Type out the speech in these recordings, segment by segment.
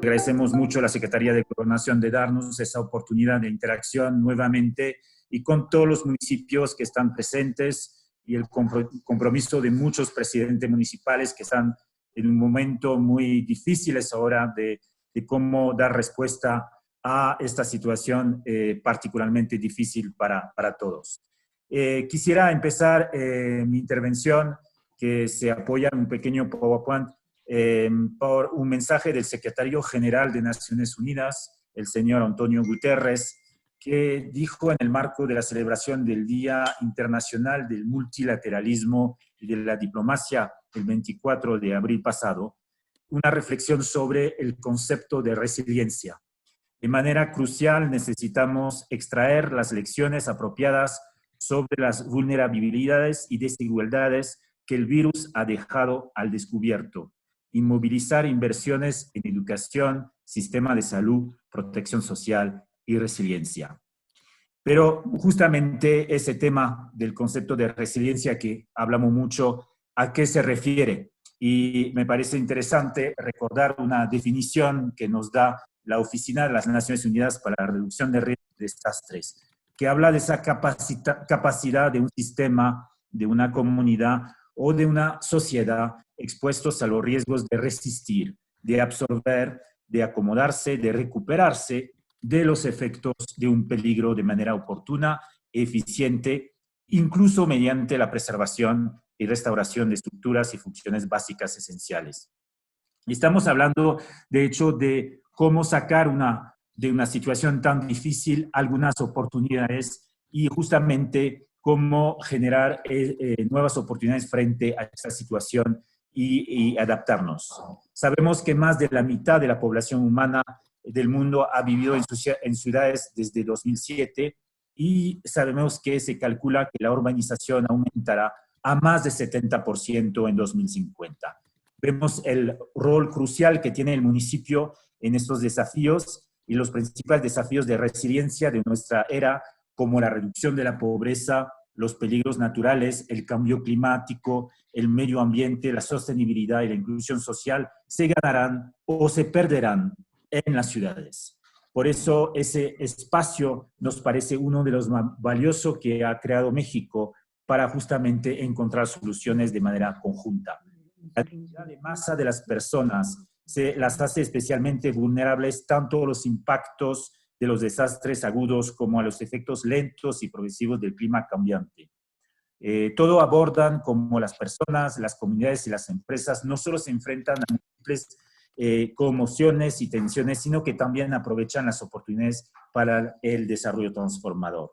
Agradecemos mucho a la Secretaría de Gobernación de darnos esa oportunidad de interacción nuevamente y con todos los municipios que están presentes y el compromiso de muchos presidentes municipales que están en un momento muy difícil ahora de cómo dar respuesta a esta situación particularmente difícil para todos. Quisiera empezar mi intervención, que se apoya en un pequeño PowerPoint, por un mensaje del secretario general de Naciones Unidas, el señor Antonio Guterres, que dijo en el marco de la celebración del Día Internacional del Multilateralismo y de la Diplomacia, el 24 de abril pasado, una reflexión sobre el concepto de resiliencia. De manera crucial, necesitamos extraer las lecciones apropiadas sobre las vulnerabilidades y desigualdades que el virus ha dejado al descubierto, y movilizar inversiones en educación, sistema de salud, protección social y resiliencia. Pero justamente ese tema del concepto de resiliencia que hablamos mucho, ¿a qué se refiere? Y me parece interesante recordar una definición que nos da la Oficina de las Naciones Unidas para la Reducción de Riesgos de Desastres, que habla de esa capacidad de un sistema, de una comunidad o de una sociedad expuestos a los riesgos de resistir, de absorber, de acomodarse, de recuperarse de los efectos de un peligro de manera oportuna, eficiente, incluso mediante la preservación y restauración de estructuras y funciones básicas esenciales. Y estamos hablando, de hecho, de cómo sacar de una situación tan difícil algunas oportunidades y justamente cómo generar nuevas oportunidades frente a esta situación y adaptarnos. Sabemos que más de la mitad de la población humana del mundo ha vivido en ciudades desde 2007 y sabemos que se calcula que la urbanización aumentará a más de 70% en 2050. Vemos el rol crucial que tiene el municipio en estos desafíos y los principales desafíos de resiliencia de nuestra era, como la reducción de la pobreza, los peligros naturales, el cambio climático, el medio ambiente, la sostenibilidad y la inclusión social, se ganarán o se perderán en las ciudades. Por eso ese espacio nos parece uno de los más valiosos que ha creado México para justamente encontrar soluciones de manera conjunta. La densidad de masa de las personas las hace especialmente vulnerables tanto a los impactos de los desastres agudos como a los efectos lentos y progresivos del clima cambiante. Todo abordan como las personas, las comunidades y las empresas no solo se enfrentan a múltiples conmociones y tensiones, sino que también aprovechan las oportunidades para el desarrollo transformador.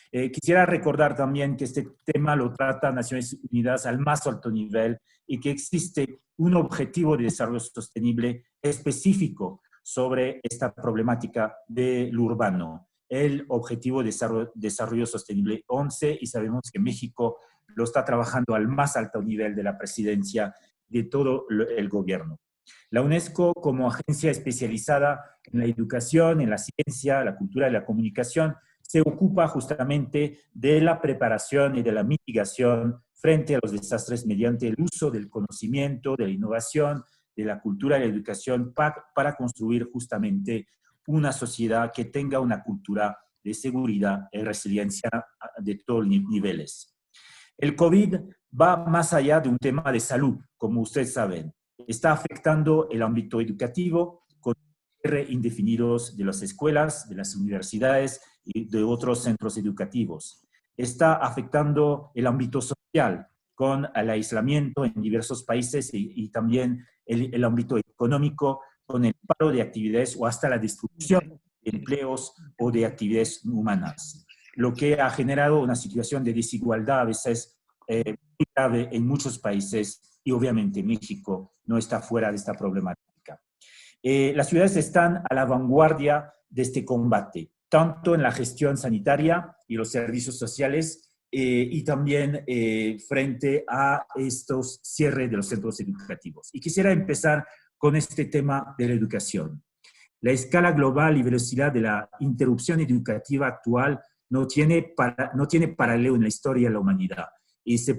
Quisiera recordar también que este tema lo trata Naciones Unidas al más alto nivel y que existe un objetivo de desarrollo sostenible específico sobre esta problemática del urbano, el Objetivo de Desarrollo Sostenible 11, y sabemos que México lo está trabajando al más alto nivel de la presidencia de todo el gobierno. La UNESCO, como agencia especializada en la educación, en la ciencia, la cultura y la comunicación, se ocupa justamente de la preparación y de la mitigación frente a los desastres mediante el uso del conocimiento, de la innovación, de la cultura y la educación para construir justamente una sociedad que tenga una cultura de seguridad y resiliencia de todos los niveles. El COVID va más allá de un tema de salud, como ustedes saben. Está afectando el ámbito educativo con cierre indefinidos de las escuelas, de las universidades y de otros centros educativos. Está afectando el ámbito social con el aislamiento en diversos países y también el ámbito económico con el paro de actividades o hasta la destrucción de empleos o de actividades humanas, lo que ha generado una situación de desigualdad a veces muy grave en muchos países y obviamente México no está fuera de esta problemática. Las ciudades están a la vanguardia de este combate, tanto en la gestión sanitaria y los servicios sociales y también frente a estos cierres de los centros educativos. Y quisiera empezar con este tema de la educación. La escala global y velocidad de la interrupción educativa actual no tiene paralelo en la historia de la humanidad. Y si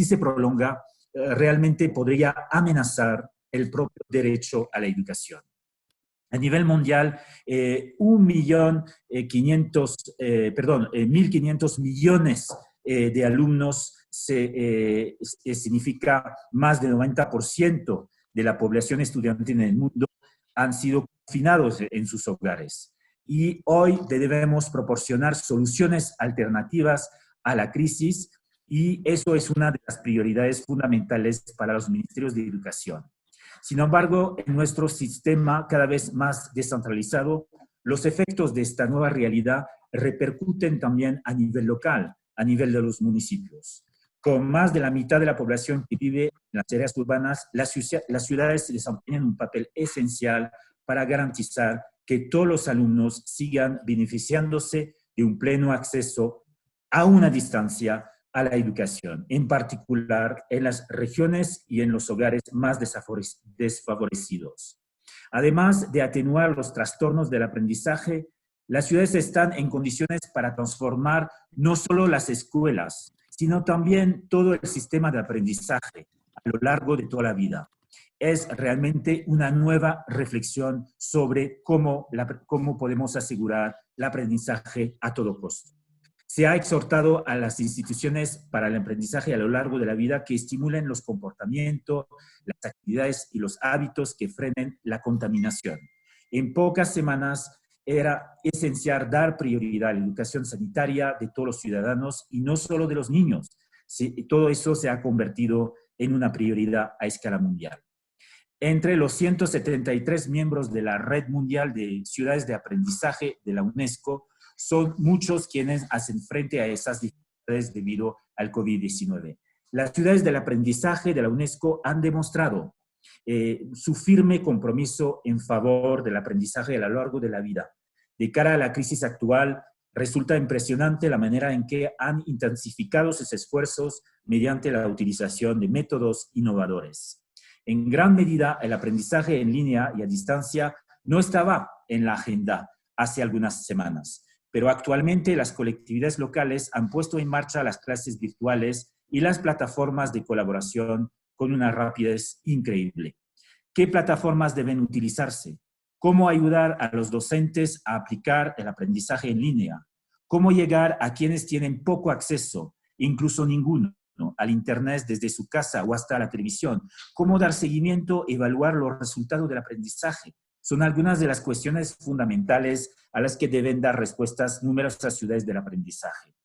se prolonga, realmente podría amenazar el propio derecho a la educación. A nivel mundial, 1.500 millones de alumnos significa más del 90% de la población estudiantil en el mundo han sido confinados en sus hogares. Y hoy debemos proporcionar soluciones alternativas a la crisis y eso es una de las prioridades fundamentales para los ministerios de educación. Sin embargo, en nuestro sistema cada vez más descentralizado, los efectos de esta nueva realidad repercuten también a nivel local, a nivel de los municipios. Con más de la mitad de la población que vive en las áreas urbanas, las ciudades desempeñan un papel esencial para garantizar que todos los alumnos sigan beneficiándose de un pleno acceso a una distancia a la educación, en particular en las regiones y en los hogares más desfavorecidos. Además de atenuar los trastornos del aprendizaje, las ciudades están en condiciones para transformar no solo las escuelas, sino también todo el sistema de aprendizaje a lo largo de toda la vida. Es realmente una nueva reflexión sobre cómo podemos asegurar el aprendizaje a todo costo. Se ha exhortado a las instituciones para el aprendizaje a lo largo de la vida que estimulen los comportamientos, las actividades y los hábitos que frenen la contaminación. En pocas semanas era esencial dar prioridad a la educación sanitaria de todos los ciudadanos y no solo de los niños. Todo eso se ha convertido en una prioridad a escala mundial. Entre los 173 miembros de la Red Mundial de Ciudades de Aprendizaje de la UNESCO, son muchos quienes hacen frente a esas dificultades debido al COVID-19. Las ciudades del aprendizaje de la UNESCO han demostrado su firme compromiso en favor del aprendizaje a lo largo de la vida. De cara a la crisis actual, resulta impresionante la manera en que han intensificado sus esfuerzos mediante la utilización de métodos innovadores. En gran medida, el aprendizaje en línea y a distancia no estaba en la agenda hace algunas semanas, pero actualmente las colectividades locales han puesto en marcha las clases virtuales y las plataformas de colaboración con una rapidez increíble. ¿Qué plataformas deben utilizarse? ¿Cómo ayudar a los docentes a aplicar el aprendizaje en línea? ¿Cómo llegar a quienes tienen poco acceso, incluso ninguno, al Internet desde su casa o hasta la televisión? ¿Cómo dar seguimiento y evaluar los resultados del aprendizaje? Son algunas de las cuestiones fundamentales a las que deben dar respuestas numerosas ciudades del aprendizaje.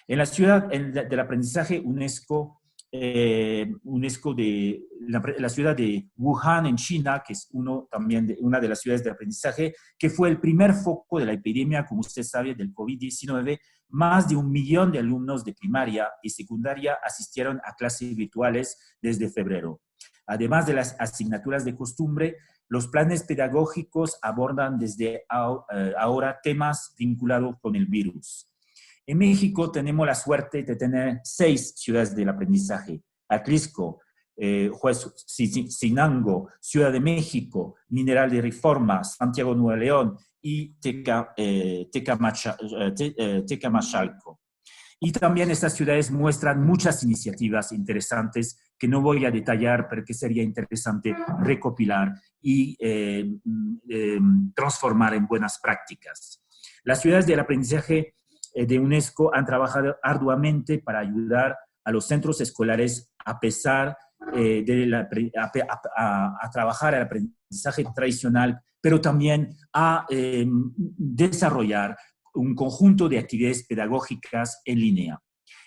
En la ciudad del aprendizaje, UNESCO la ciudad de Wuhan en China, que es una de las ciudades de aprendizaje, que fue el primer foco de la epidemia, como usted sabe, del COVID-19, más de 1 millón de alumnos de primaria y secundaria asistieron a clases virtuales desde febrero. Además de las asignaturas de costumbre, los planes pedagógicos abordan desde ahora temas vinculados con el virus. En México tenemos la suerte de tener 6 ciudades del aprendizaje: Atlisco, Huejotzinango, Ciudad de México, Mineral de Reforma, Santiago Nuevo León y Tecamachalco. Y también estas ciudades muestran muchas iniciativas interesantes que no voy a detallar, pero que sería interesante recopilar y transformar en buenas prácticas. Las ciudades del aprendizaje de UNESCO han trabajado arduamente para ayudar a los centros escolares a pesar a trabajar el aprendizaje tradicional, pero también a desarrollar un conjunto de actividades pedagógicas en línea.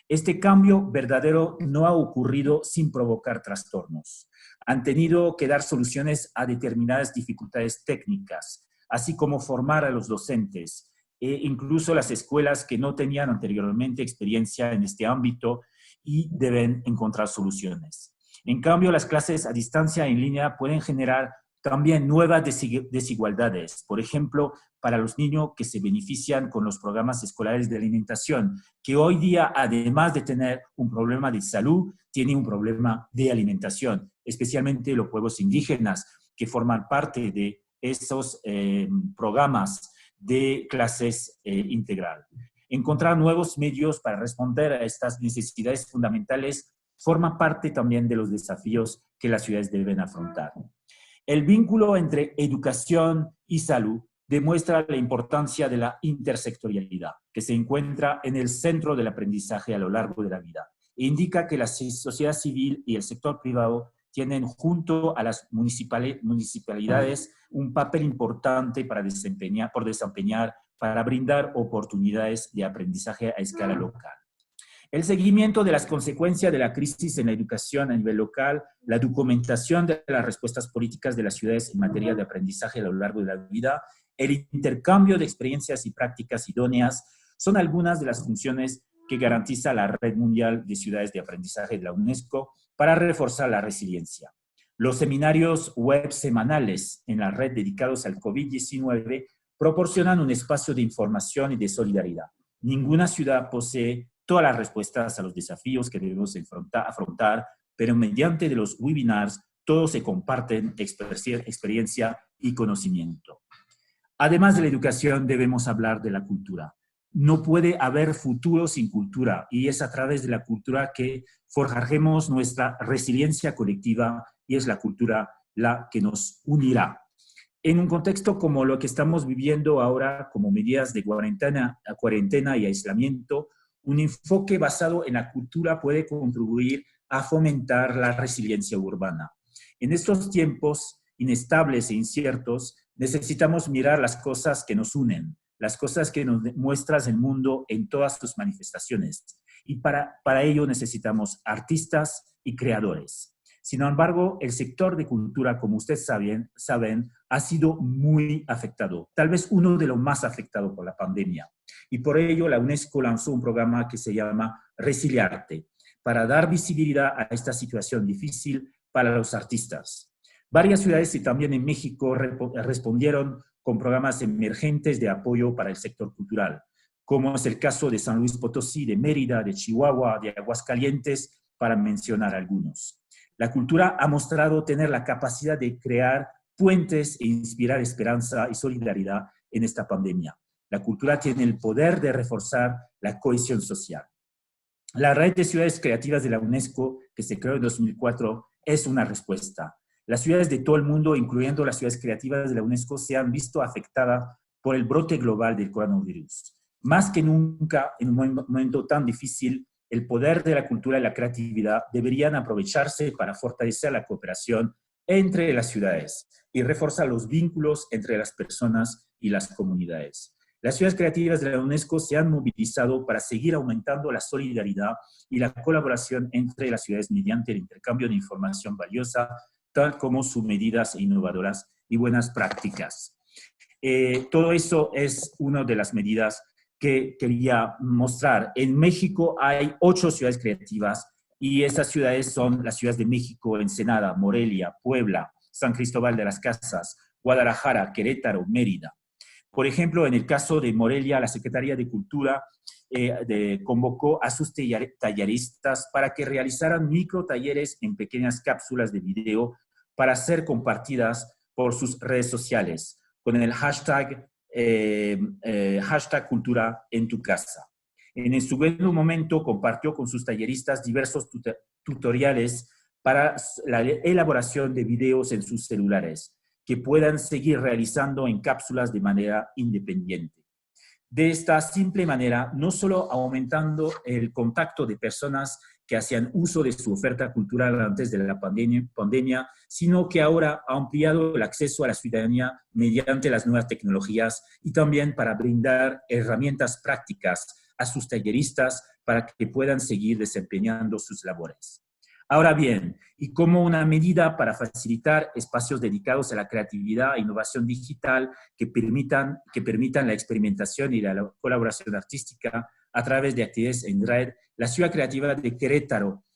Este cambio verdadero no ha ocurrido sin provocar trastornos. Han tenido que dar soluciones a determinadas dificultades técnicas, así como formar a los docentes, incluso las escuelas que no tenían anteriormente experiencia en este ámbito y deben encontrar soluciones. En cambio, las clases a distancia en línea pueden generar también nuevas desigualdades. Por ejemplo, para los niños que se benefician con los programas escolares de alimentación, que hoy día, además de tener un problema de salud, tienen un problema de alimentación, especialmente los pueblos indígenas que forman parte de esos programas de clases integral. Encontrar nuevos medios para responder a estas necesidades fundamentales forma parte también de los desafíos que las ciudades deben afrontar. El vínculo entre educación y salud demuestra la importancia de la intersectorialidad, que se encuentra en el centro del aprendizaje a lo largo de la vida. E indica que la sociedad civil y el sector privado tienen junto a las municipalidades un papel importante para desempeñar, para brindar oportunidades de aprendizaje a escala local. El seguimiento de las consecuencias de la crisis en la educación a nivel local, la documentación de las respuestas políticas de las ciudades en materia de aprendizaje a lo largo de la vida, el intercambio de experiencias y prácticas idóneas son algunas de las funciones que garantiza la Red Mundial de Ciudades de Aprendizaje de la UNESCO para reforzar la resiliencia. Los seminarios web semanales en la red dedicados al COVID-19 proporcionan un espacio de información y de solidaridad. Ninguna ciudad posee todas las respuestas a los desafíos que debemos afrontar, pero mediante de los webinars todos se comparten experiencia y conocimiento. Además de la educación, debemos hablar de la cultura. No puede haber futuro sin cultura, y es a través de la cultura que forjaremos nuestra resiliencia colectiva, y es la cultura la que nos unirá. En un contexto como lo que estamos viviendo ahora, como medidas de cuarentena y aislamiento, un enfoque basado en la cultura puede contribuir a fomentar la resiliencia urbana. En estos tiempos inestables e inciertos, necesitamos mirar las cosas que nos unen, las cosas que nos muestran el mundo en todas sus manifestaciones. Y para ello necesitamos artistas y creadores. Sin embargo, el sector de cultura, como ustedes saben, ha sido muy afectado, tal vez uno de los más afectados por la pandemia. Y por ello la UNESCO lanzó un programa que se llama Resiliarte, para dar visibilidad a esta situación difícil para los artistas. Varias ciudades y también en México respondieron con programas emergentes de apoyo para el sector cultural, como es el caso de San Luis Potosí, de Mérida, de Chihuahua, de Aguascalientes, para mencionar algunos. La cultura ha mostrado tener la capacidad de crear puentes e inspirar esperanza y solidaridad en esta pandemia. La cultura tiene el poder de reforzar la cohesión social. La Red de Ciudades Creativas de la UNESCO, que se creó en 2004, es una respuesta. Las ciudades de todo el mundo, incluyendo las ciudades creativas de la UNESCO, se han visto afectadas por el brote global del coronavirus. Más que nunca, en un momento tan difícil, el poder de la cultura y la creatividad deberían aprovecharse para fortalecer la cooperación entre las ciudades y reforzar los vínculos entre las personas y las comunidades. Las ciudades creativas de la UNESCO se han movilizado para seguir aumentando la solidaridad y la colaboración entre las ciudades mediante el intercambio de información valiosa, tal como sus medidas innovadoras y buenas prácticas. Todo eso es una de las medidas que quería mostrar. En México hay 8 ciudades creativas y esas ciudades son las ciudades de México, Ensenada, Morelia, Puebla, San Cristóbal de las Casas, Guadalajara, Querétaro, Mérida. Por ejemplo, en el caso de Morelia, la Secretaría de Cultura convocó a sus talleristas para que realizaran microtalleres en pequeñas cápsulas de video para ser compartidas por sus redes sociales con el hashtag cultura en tu casa. En el segundo momento compartió con sus talleristas diversos tutoriales para la elaboración de videos en sus celulares que puedan seguir realizando en cápsulas de manera independiente. De esta simple manera, no solo aumentando el contacto de personas que hacían uso de su oferta cultural antes de la pandemia, sino que ahora ha ampliado el acceso a la ciudadanía mediante las nuevas tecnologías y también para brindar herramientas prácticas a sus talleristas para que puedan seguir desempeñando sus labores. Ahora bien, y como una medida para facilitar espacios dedicados a la creatividad e innovación digital que permitan la experimentación y la colaboración artística a través de actividades en red, la Ciudad Creativa de Querétaro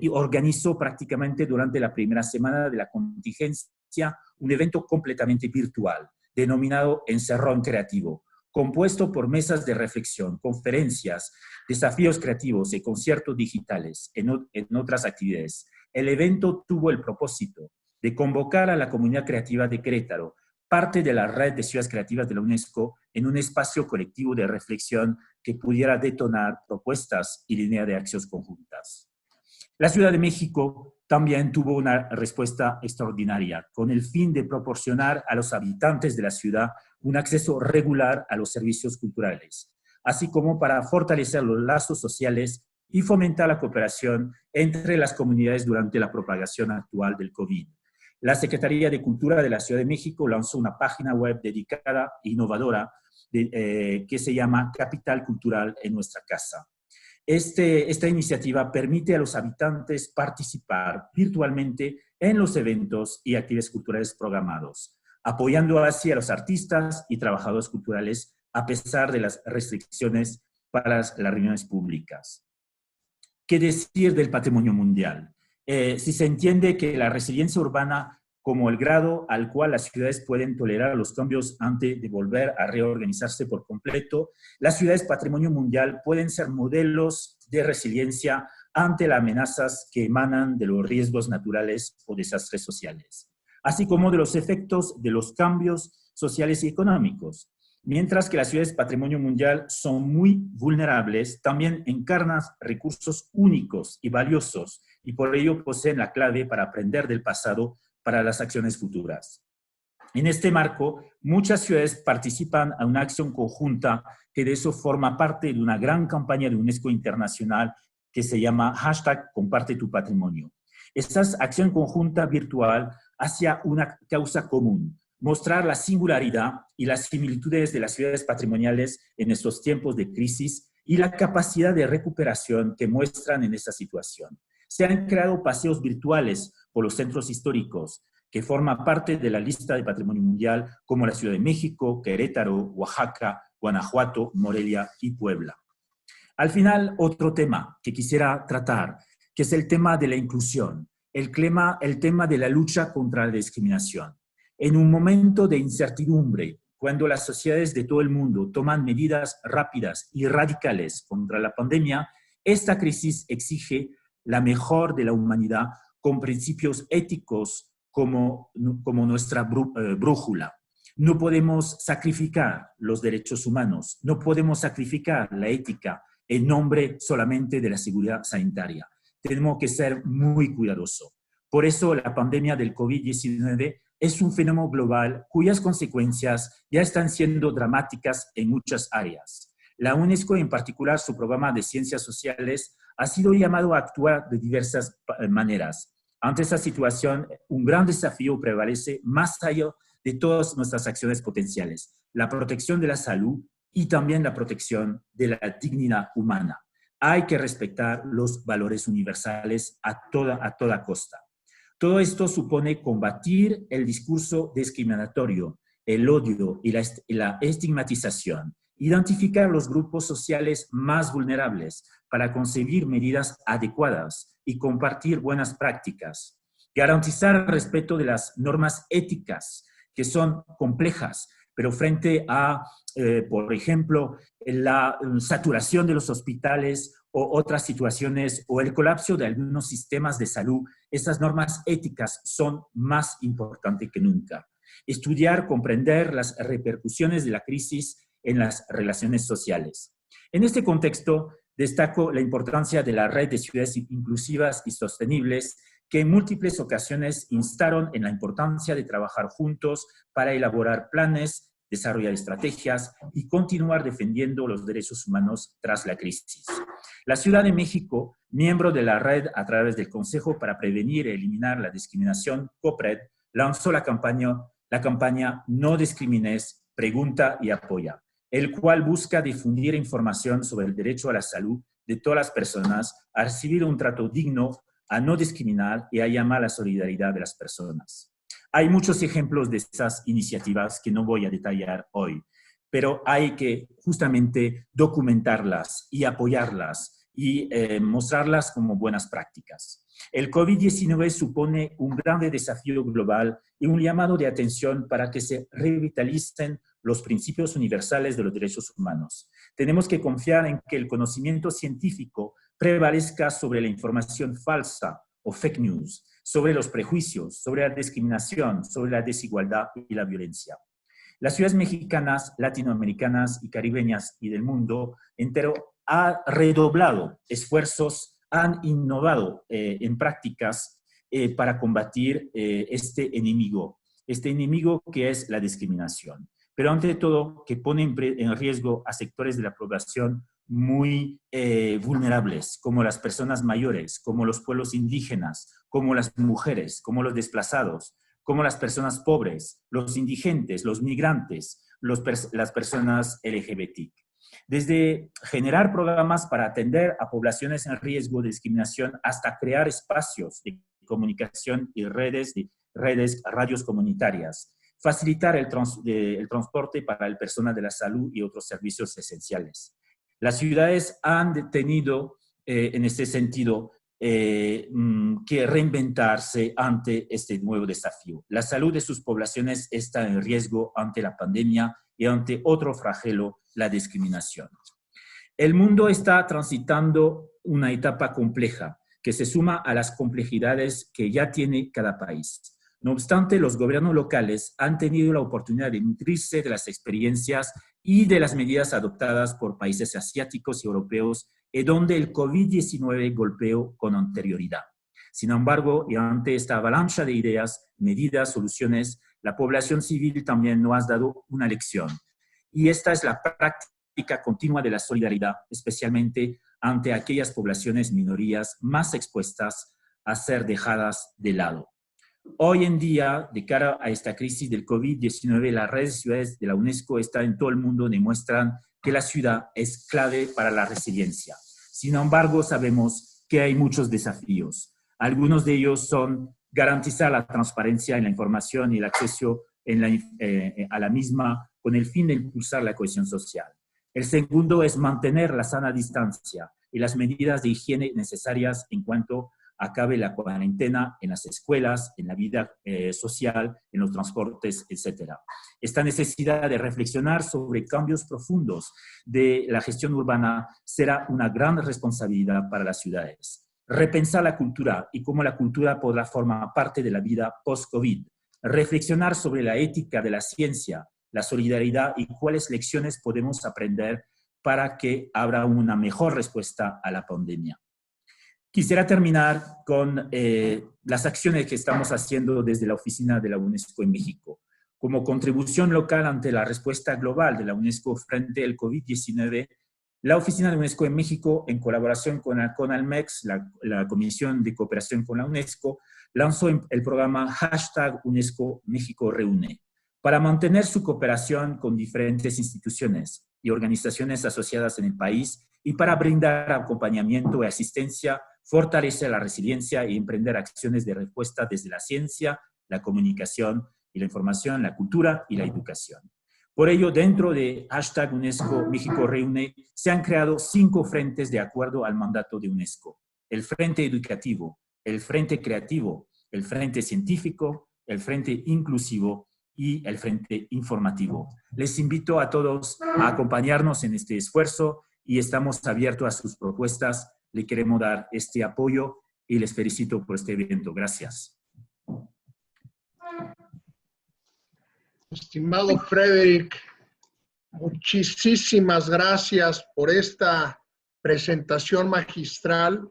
organizó prácticamente durante la primera semana de la contingencia un evento completamente virtual, denominado Encerrón Creativo, compuesto por mesas de reflexión, conferencias, desafíos creativos y conciertos digitales, en otras actividades. El evento tuvo el propósito de convocar a la comunidad creativa de Querétaro, parte de la red de ciudades creativas de la UNESCO, en un espacio colectivo de reflexión que pudiera detonar propuestas y líneas de acción conjuntas. La Ciudad de México también tuvo una respuesta extraordinaria, con el fin de proporcionar a los habitantes de la ciudad un acceso regular a los servicios culturales, así como para fortalecer los lazos sociales y fomentar la cooperación entre las comunidades durante la propagación actual del COVID. La Secretaría de Cultura de la Ciudad de México lanzó una página web dedicada e innovadora que se llama Capital Cultural en Nuestra Casa. Esta iniciativa permite a los habitantes participar virtualmente en los eventos y actividades culturales programados, apoyando así a los artistas y trabajadores culturales a pesar de las restricciones para las reuniones públicas. ¿Qué decir del patrimonio mundial? Si se entiende que la resiliencia urbana como el grado al cual las ciudades pueden tolerar los cambios antes de volver a reorganizarse por completo, las ciudades patrimonio mundial pueden ser modelos de resiliencia ante las amenazas que emanan de los riesgos naturales o desastres sociales, así como de los efectos de los cambios sociales y económicos. Mientras que las ciudades patrimonio mundial son muy vulnerables, también encarnan recursos únicos y valiosos y por ello poseen la clave para aprender del pasado para las acciones futuras. En este marco, muchas ciudades participan en una acción conjunta que de eso forma parte de una gran campaña de UNESCO internacional que se llama #Comparte tu Patrimonio. Esta acción conjunta virtual hacia una causa común, mostrar la singularidad y las similitudes de las ciudades patrimoniales en estos tiempos de crisis y la capacidad de recuperación que muestran en esta situación. Se han creado paseos virtuales por los centros históricos, que forman parte de la lista de Patrimonio Mundial, como la Ciudad de México, Querétaro, Oaxaca, Guanajuato, Morelia y Puebla. Al final, otro tema que quisiera tratar, que es el tema de la inclusión, el tema de la lucha contra la discriminación. En un momento de incertidumbre, cuando las sociedades de todo el mundo toman medidas rápidas y radicales contra la pandemia, esta crisis exige la mejor de la humanidad con principios éticos como nuestra brújula. No podemos sacrificar los derechos humanos, no podemos sacrificar la ética en nombre solamente de la seguridad sanitaria. Tenemos que ser muy cuidadosos. Por eso la pandemia del COVID-19 es un fenómeno global cuyas consecuencias ya están siendo dramáticas en muchas áreas. La UNESCO, en particular su programa de ciencias sociales, ha sido llamado a actuar de diversas maneras. Ante esta situación, un gran desafío prevalece más allá de todas nuestras acciones potenciales, la protección de la salud y también la protección de la dignidad humana. Hay que respetar los valores universales a toda costa. Todo esto supone combatir el discurso discriminatorio, el odio y la estigmatización, identificar los grupos sociales más vulnerables para concebir medidas adecuadas y compartir buenas prácticas, garantizar el respeto de las normas éticas que son complejas, pero frente a, por ejemplo, la saturación de los hospitales o otras situaciones o el colapso de algunos sistemas de salud, estas normas éticas son más importantes que nunca. Estudiar, comprender las repercusiones de la crisis en las relaciones sociales. En este contexto, destaco la importancia de la red de ciudades inclusivas y sostenibles que en múltiples ocasiones instaron en la importancia de trabajar juntos para elaborar planes, desarrollar estrategias y continuar defendiendo los derechos humanos tras la crisis. La Ciudad de México, miembro de la red a través del Consejo para Prevenir y Eliminar la Discriminación, COPRED, lanzó la campaña No discrimines, pregunta y apoya, el cual busca difundir información sobre el derecho a la salud de todas las personas, a recibir un trato digno, a no discriminar y a llamar a la solidaridad de las personas. Hay muchos ejemplos de estas iniciativas que no voy a detallar hoy, pero hay que justamente documentarlas y apoyarlas y mostrarlas como buenas prácticas. El COVID-19 supone un grande desafío global y un llamado de atención para que se revitalicen los principios universales de los derechos humanos. Tenemos que confiar en que el conocimiento científico prevalezca sobre la información falsa o fake news, sobre los prejuicios, sobre la discriminación, sobre la desigualdad y la violencia. Las ciudades mexicanas, latinoamericanas y caribeñas y del mundo entero han redoblado esfuerzos, han innovado en prácticas para combatir este enemigo que es la discriminación. Pero ante todo, que pone en riesgo a sectores de la población muy vulnerables, como las personas mayores, como los pueblos indígenas, como las mujeres, como los desplazados, como las personas pobres, los indigentes, los migrantes, las personas LGBT. Desde generar programas para atender a poblaciones en riesgo de discriminación hasta crear espacios de comunicación y redes, radios comunitarias, facilitar el transporte para el personal de la salud y otros servicios esenciales. Las ciudades han tenido, en este sentido, que reinventarse ante este nuevo desafío. La salud de sus poblaciones está en riesgo ante la pandemia y ante otro flagelo, la discriminación. El mundo está transitando una etapa compleja que se suma a las complejidades que ya tiene cada país. No obstante, los gobiernos locales han tenido la oportunidad de nutrirse de las experiencias y de las medidas adoptadas por países asiáticos y europeos, donde el COVID-19 golpeó con anterioridad. Sin embargo, y ante esta avalancha de ideas, medidas, soluciones, la población civil también nos ha dado una lección. Y esta es la práctica continua de la solidaridad, especialmente ante aquellas poblaciones minorías más expuestas a ser dejadas de lado. Hoy en día, de cara a esta crisis del COVID-19, las redes de ciudades de la UNESCO están en todo el mundo, demuestran que la ciudad es clave para la resiliencia. Sin embargo, sabemos que hay muchos desafíos. Algunos de ellos son garantizar la transparencia en la información y el acceso a la misma con el fin de impulsar la cohesión social. El segundo es mantener la sana distancia y las medidas de higiene necesarias en cuanto acabe la cuarentena en las escuelas, en la vida social, en los transportes, etc. Esta necesidad de reflexionar sobre cambios profundos de la gestión urbana será una gran responsabilidad para las ciudades. Repensar la cultura y cómo la cultura podrá formar parte de la vida post-COVID. Reflexionar sobre la ética de la ciencia, la solidaridad y cuáles lecciones podemos aprender para que habrá una mejor respuesta a la pandemia. Quisiera terminar con las acciones que estamos haciendo desde la oficina de la UNESCO en México. Como contribución local ante la respuesta global de la UNESCO frente al COVID-19, la oficina de UNESCO en México, en colaboración con la CONALMEX, la Comisión de Cooperación con la UNESCO, lanzó el programa #UNESCO México Reúne para mantener su cooperación con diferentes instituciones y organizaciones asociadas en el país y para brindar acompañamiento y asistencia, fortalecer la resiliencia y emprender acciones de respuesta desde la ciencia, la comunicación y la información, la cultura y la educación. Por ello, dentro de #UNESCO México Reúne, se han creado 5 frentes de acuerdo al mandato de UNESCO. El frente educativo, el frente creativo, el frente científico, el frente inclusivo y el frente informativo. Les invito a todos a acompañarnos en este esfuerzo y estamos abiertos a sus propuestas. Le queremos dar este apoyo y les felicito por este evento. Gracias. Estimado Frederick, muchísimas gracias por esta presentación magistral,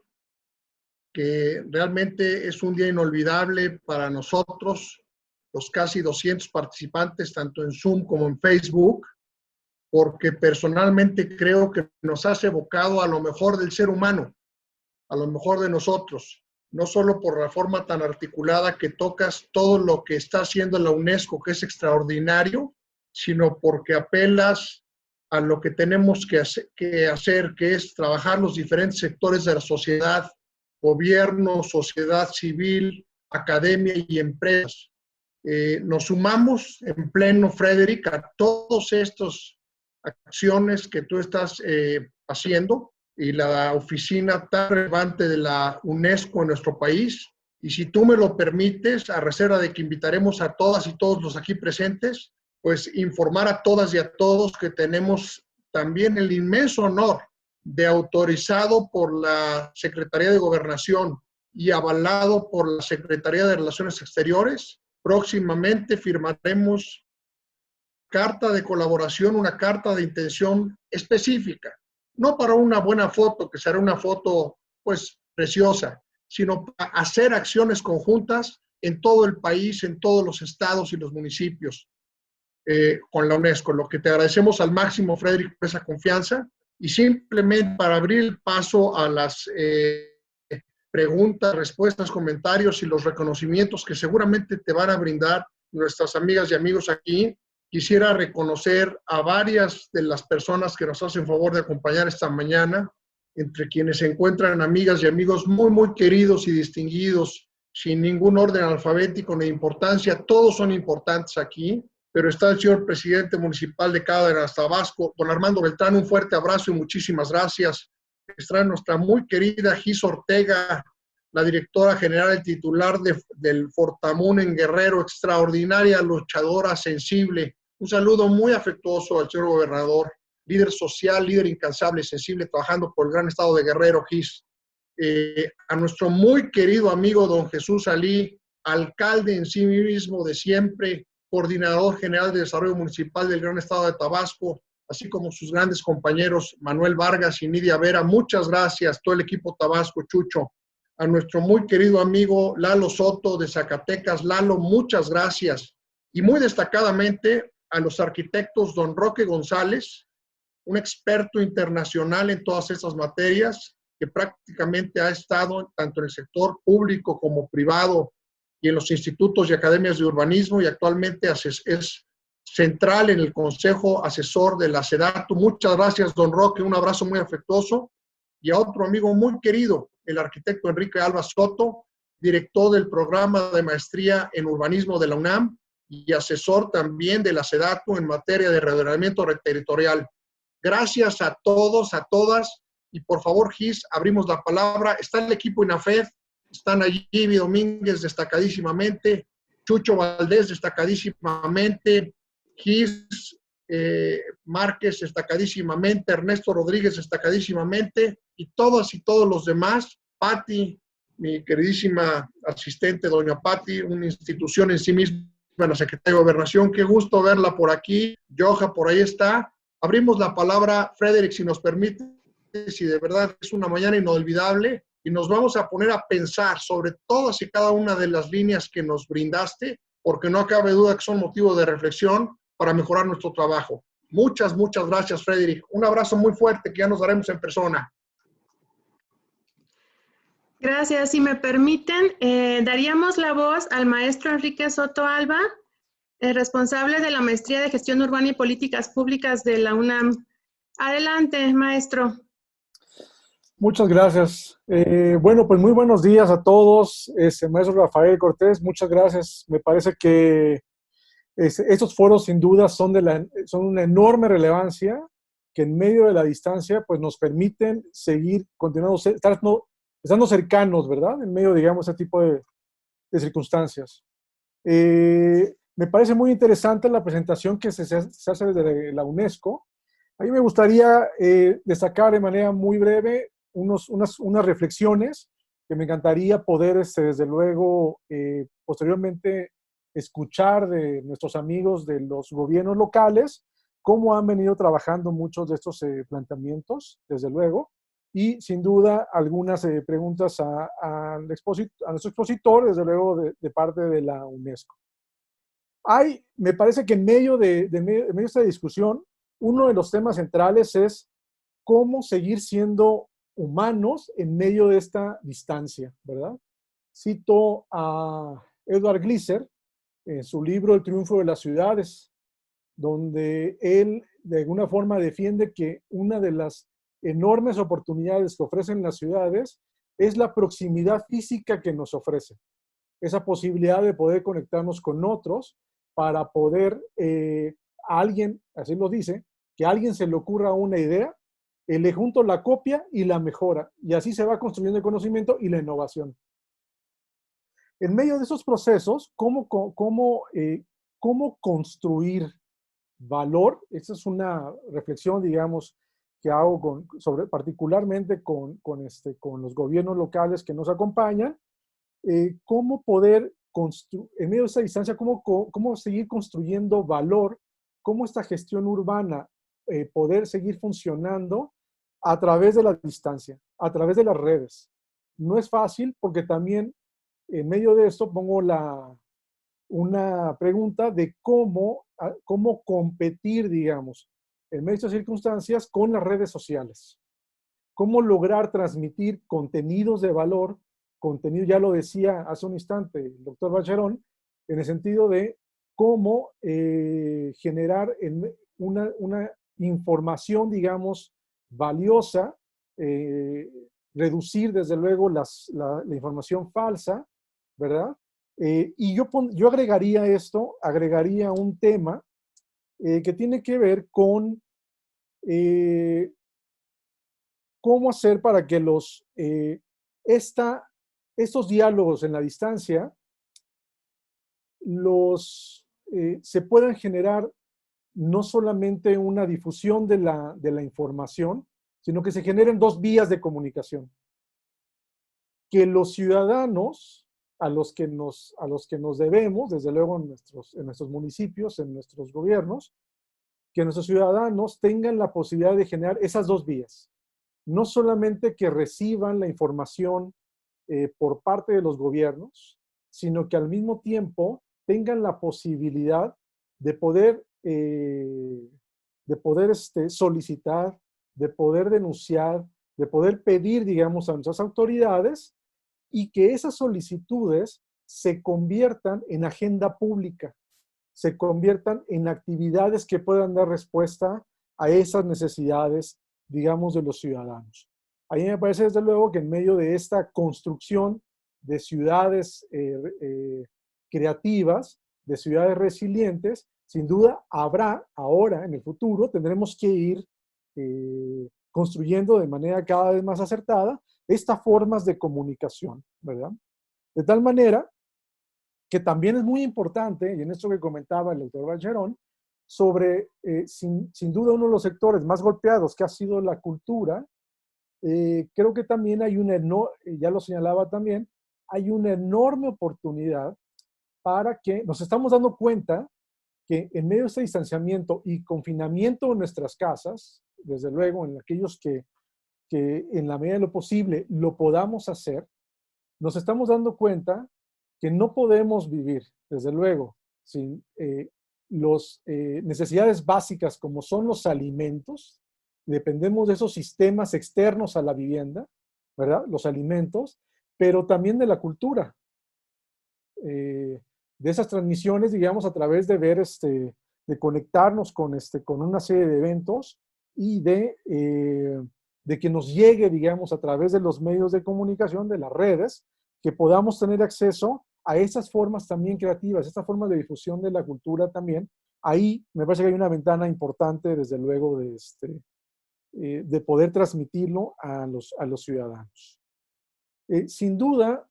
que realmente es un día inolvidable para nosotros, los casi 200 participantes, tanto en Zoom como en Facebook, porque personalmente creo que nos has evocado a lo mejor del ser humano, a lo mejor de nosotros, no solo por la forma tan articulada que tocas todo lo que está haciendo la UNESCO, que es extraordinario, sino porque apelas a lo que tenemos que hacer, que es trabajar los diferentes sectores de la sociedad, gobierno, sociedad civil, academia y empresas. Nos sumamos en pleno, Frederick, a todas estas acciones que tú estás haciendo, y la oficina tan relevante de la UNESCO en nuestro país. Y si tú me lo permites, a reserva de que invitaremos a todas y todos los aquí presentes, pues informar a todas y a todos que tenemos también el inmenso honor de, autorizado por la Secretaría de Gobernación y avalado por la Secretaría de Relaciones Exteriores, próximamente firmaremos carta de colaboración, una carta de intención específica. No para una buena foto, que será una foto pues preciosa, sino para hacer acciones conjuntas en todo el país, en todos los estados y los municipios con la UNESCO. Lo que te agradecemos al máximo, Frederick, por esa confianza, y simplemente para abrir el paso a las preguntas, respuestas, comentarios y los reconocimientos que seguramente te van a brindar nuestras amigas y amigos aquí, quisiera reconocer a varias de las personas que nos hacen favor de acompañar esta mañana, entre quienes se encuentran amigas y amigos muy, muy queridos y distinguidos, sin ningún orden alfabético ni importancia. Todos son importantes aquí, pero está el señor presidente municipal de Cárdenas, Tabasco, don Armando Beltrán. Un fuerte abrazo y muchísimas gracias. Está nuestra muy querida Gis Ortega, la directora general y titular del Fortamun en Guerrero, extraordinaria, luchadora, sensible. Un saludo muy afectuoso al señor gobernador, líder social, líder incansable, sensible, trabajando por el gran estado de Guerrero, Gis. A nuestro muy querido amigo don Jesús Alí, alcalde en sí mismo de siempre, coordinador general de desarrollo municipal del gran estado de Tabasco, así como sus grandes compañeros Manuel Vargas y Nidia Vera. Muchas gracias, todo el equipo Tabasco, Chucho. A nuestro muy querido amigo Lalo Soto de Zacatecas. Lalo, muchas gracias. Y muy destacadamente a los arquitectos don Roque González, un experto internacional en todas esas materias, que prácticamente ha estado tanto en el sector público como privado y en los institutos y academias de urbanismo, y actualmente es central en el Consejo Asesor de la SEDATU. Muchas gracias, don Roque, un abrazo muy afectuoso. Y a otro amigo muy querido, el arquitecto Enrique Alba Soto, director del programa de maestría en urbanismo de la UNAM y asesor también de la SEDATU en materia de reordenamiento territorial. Gracias a todos, a todas, y por favor, Gis, abrimos la palabra. Está el equipo INAFED, están allí Ivy Domínguez destacadísimamente, Chucho Valdés destacadísimamente, Gis Márquez destacadísimamente, Ernesto Rodríguez destacadísimamente, y todas y todos los demás. Patti, mi queridísima asistente, doña Patti, una institución en sí misma en la Secretaría de Gobernación. Qué gusto verla por aquí. Joja, por ahí está. Abrimos la palabra, Frederick, si nos permite, si de verdad es una mañana inolvidable, y nos vamos a poner a pensar sobre todas y cada una de las líneas que nos brindaste, porque no cabe duda que son motivo de reflexión para mejorar nuestro trabajo. Muchas, muchas gracias, Frederick. Un abrazo muy fuerte que ya nos daremos en persona. Gracias. Si me permiten, daríamos la voz al maestro Enrique Soto Alba, responsable de la Maestría de Gestión Urbana y Políticas Públicas de la UNAM. Adelante, maestro. Muchas gracias. Bueno, pues muy buenos días a todos. Maestro Rafael Cortés, muchas gracias. Me parece que estos foros sin duda son una enorme relevancia, que en medio de la distancia pues nos permiten seguir continuando, estando cercanos, ¿verdad? En medio, digamos, ese tipo de circunstancias. Me parece muy interesante la presentación que se hace desde la UNESCO. A mí me gustaría destacar de manera muy breve unas reflexiones que me encantaría poder, desde luego, posteriormente escuchar de nuestros amigos de los gobiernos locales, cómo han venido trabajando muchos de estos planteamientos, desde luego, y sin duda algunas preguntas a nuestro expositor, desde luego, de parte de la UNESCO. Me parece que en medio de esta discusión, uno de los temas centrales es cómo seguir siendo humanos en medio de esta distancia, ¿verdad? Cito a Edward Gleiser en su libro El triunfo de las ciudades, donde él de alguna forma defiende que una de las enormes oportunidades que ofrecen las ciudades es la proximidad física que nos ofrece. Esa posibilidad de poder conectarnos con otros para poder, a alguien, así lo dice, que a alguien se le ocurra una idea, le junto la copia y la mejora, y así se va construyendo el conocimiento y la innovación. En medio de esos procesos, ¿cómo construir valor? Esa es una reflexión, digamos, que hago particularmente con los gobiernos locales que nos acompañan. Cómo poder, en medio de esa distancia, cómo seguir construyendo valor, cómo esta gestión urbana poder seguir funcionando a través de la distancia, a través de las redes. no es fácil porque también en medio de esto pongo una pregunta de cómo competir, digamos, en medio de estas circunstancias con las redes sociales. Cómo lograr transmitir contenidos de valor, contenido, ya lo decía hace un instante el doctor Bacherón, en el sentido de cómo generar una información, digamos, valiosa, reducir desde luego la información falsa, ¿verdad? Y yo agregaría un tema que tiene que ver con cómo hacer para que estos diálogos en la distancia se puedan generar no solamente una difusión de la información, sino que se generen dos vías de comunicación. Que los ciudadanos a los que nos debemos, desde luego en nuestros municipios, en nuestros gobiernos, que nuestros ciudadanos tengan la posibilidad de generar esas dos vías. No solamente que reciban la información por parte de los gobiernos, sino que al mismo tiempo tengan la posibilidad de poder solicitar, de poder denunciar, de poder pedir, digamos, a nuestras autoridades y que esas solicitudes se conviertan en agenda pública, se conviertan en actividades que puedan dar respuesta a esas necesidades, digamos, de los ciudadanos. A mí me parece, desde luego, que en medio de esta construcción de ciudades creativas, de ciudades resilientes, sin duda habrá ahora, en el futuro, tendremos que ir construyendo de manera cada vez más acertada estas formas de comunicación, ¿verdad? De tal manera que también es muy importante, y en esto que comentaba el doctor Bacherón, sobre, sin duda, uno de los sectores más golpeados que ha sido la cultura, creo que también hay ya lo señalaba también, hay una enorme oportunidad para que nos estamos dando cuenta que en medio de este distanciamiento y confinamiento en nuestras casas, desde luego en aquellos que en la medida de lo posible lo podamos hacer, nos estamos dando cuenta que no podemos vivir, desde luego, sin las necesidades básicas como son los alimentos. Dependemos de esos sistemas externos a la vivienda, ¿verdad? Los alimentos, pero también de la cultura. De esas transmisiones, digamos, a través de ver, de conectarnos con una serie de eventos y de que nos llegue, digamos, a través de los medios de comunicación, de las redes, que podamos tener acceso a esas formas también creativas, estas formas de difusión de la cultura también. Ahí me parece que hay una ventana importante, desde luego, de poder transmitirlo a los ciudadanos. Sin duda,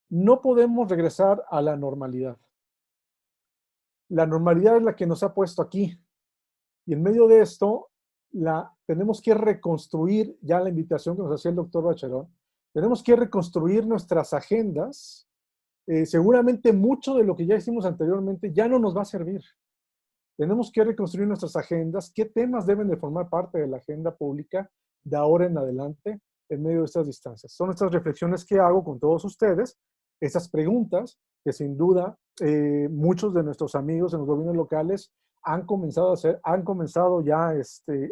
no podemos regresar a la normalidad. La normalidad es la que nos ha puesto aquí. Y en medio de esto, tenemos que reconstruir, ya la invitación que nos hacía el doctor Bacherón, tenemos que reconstruir nuestras agendas. Seguramente mucho de lo que ya hicimos anteriormente ya no nos va a servir. Tenemos que reconstruir nuestras agendas, qué temas deben de formar parte de la agenda pública de ahora en adelante en medio de estas distancias. Son estas reflexiones que hago con todos ustedes, estas preguntas que sin duda muchos de nuestros amigos en los gobiernos locales han comenzado a hacer, han comenzado ya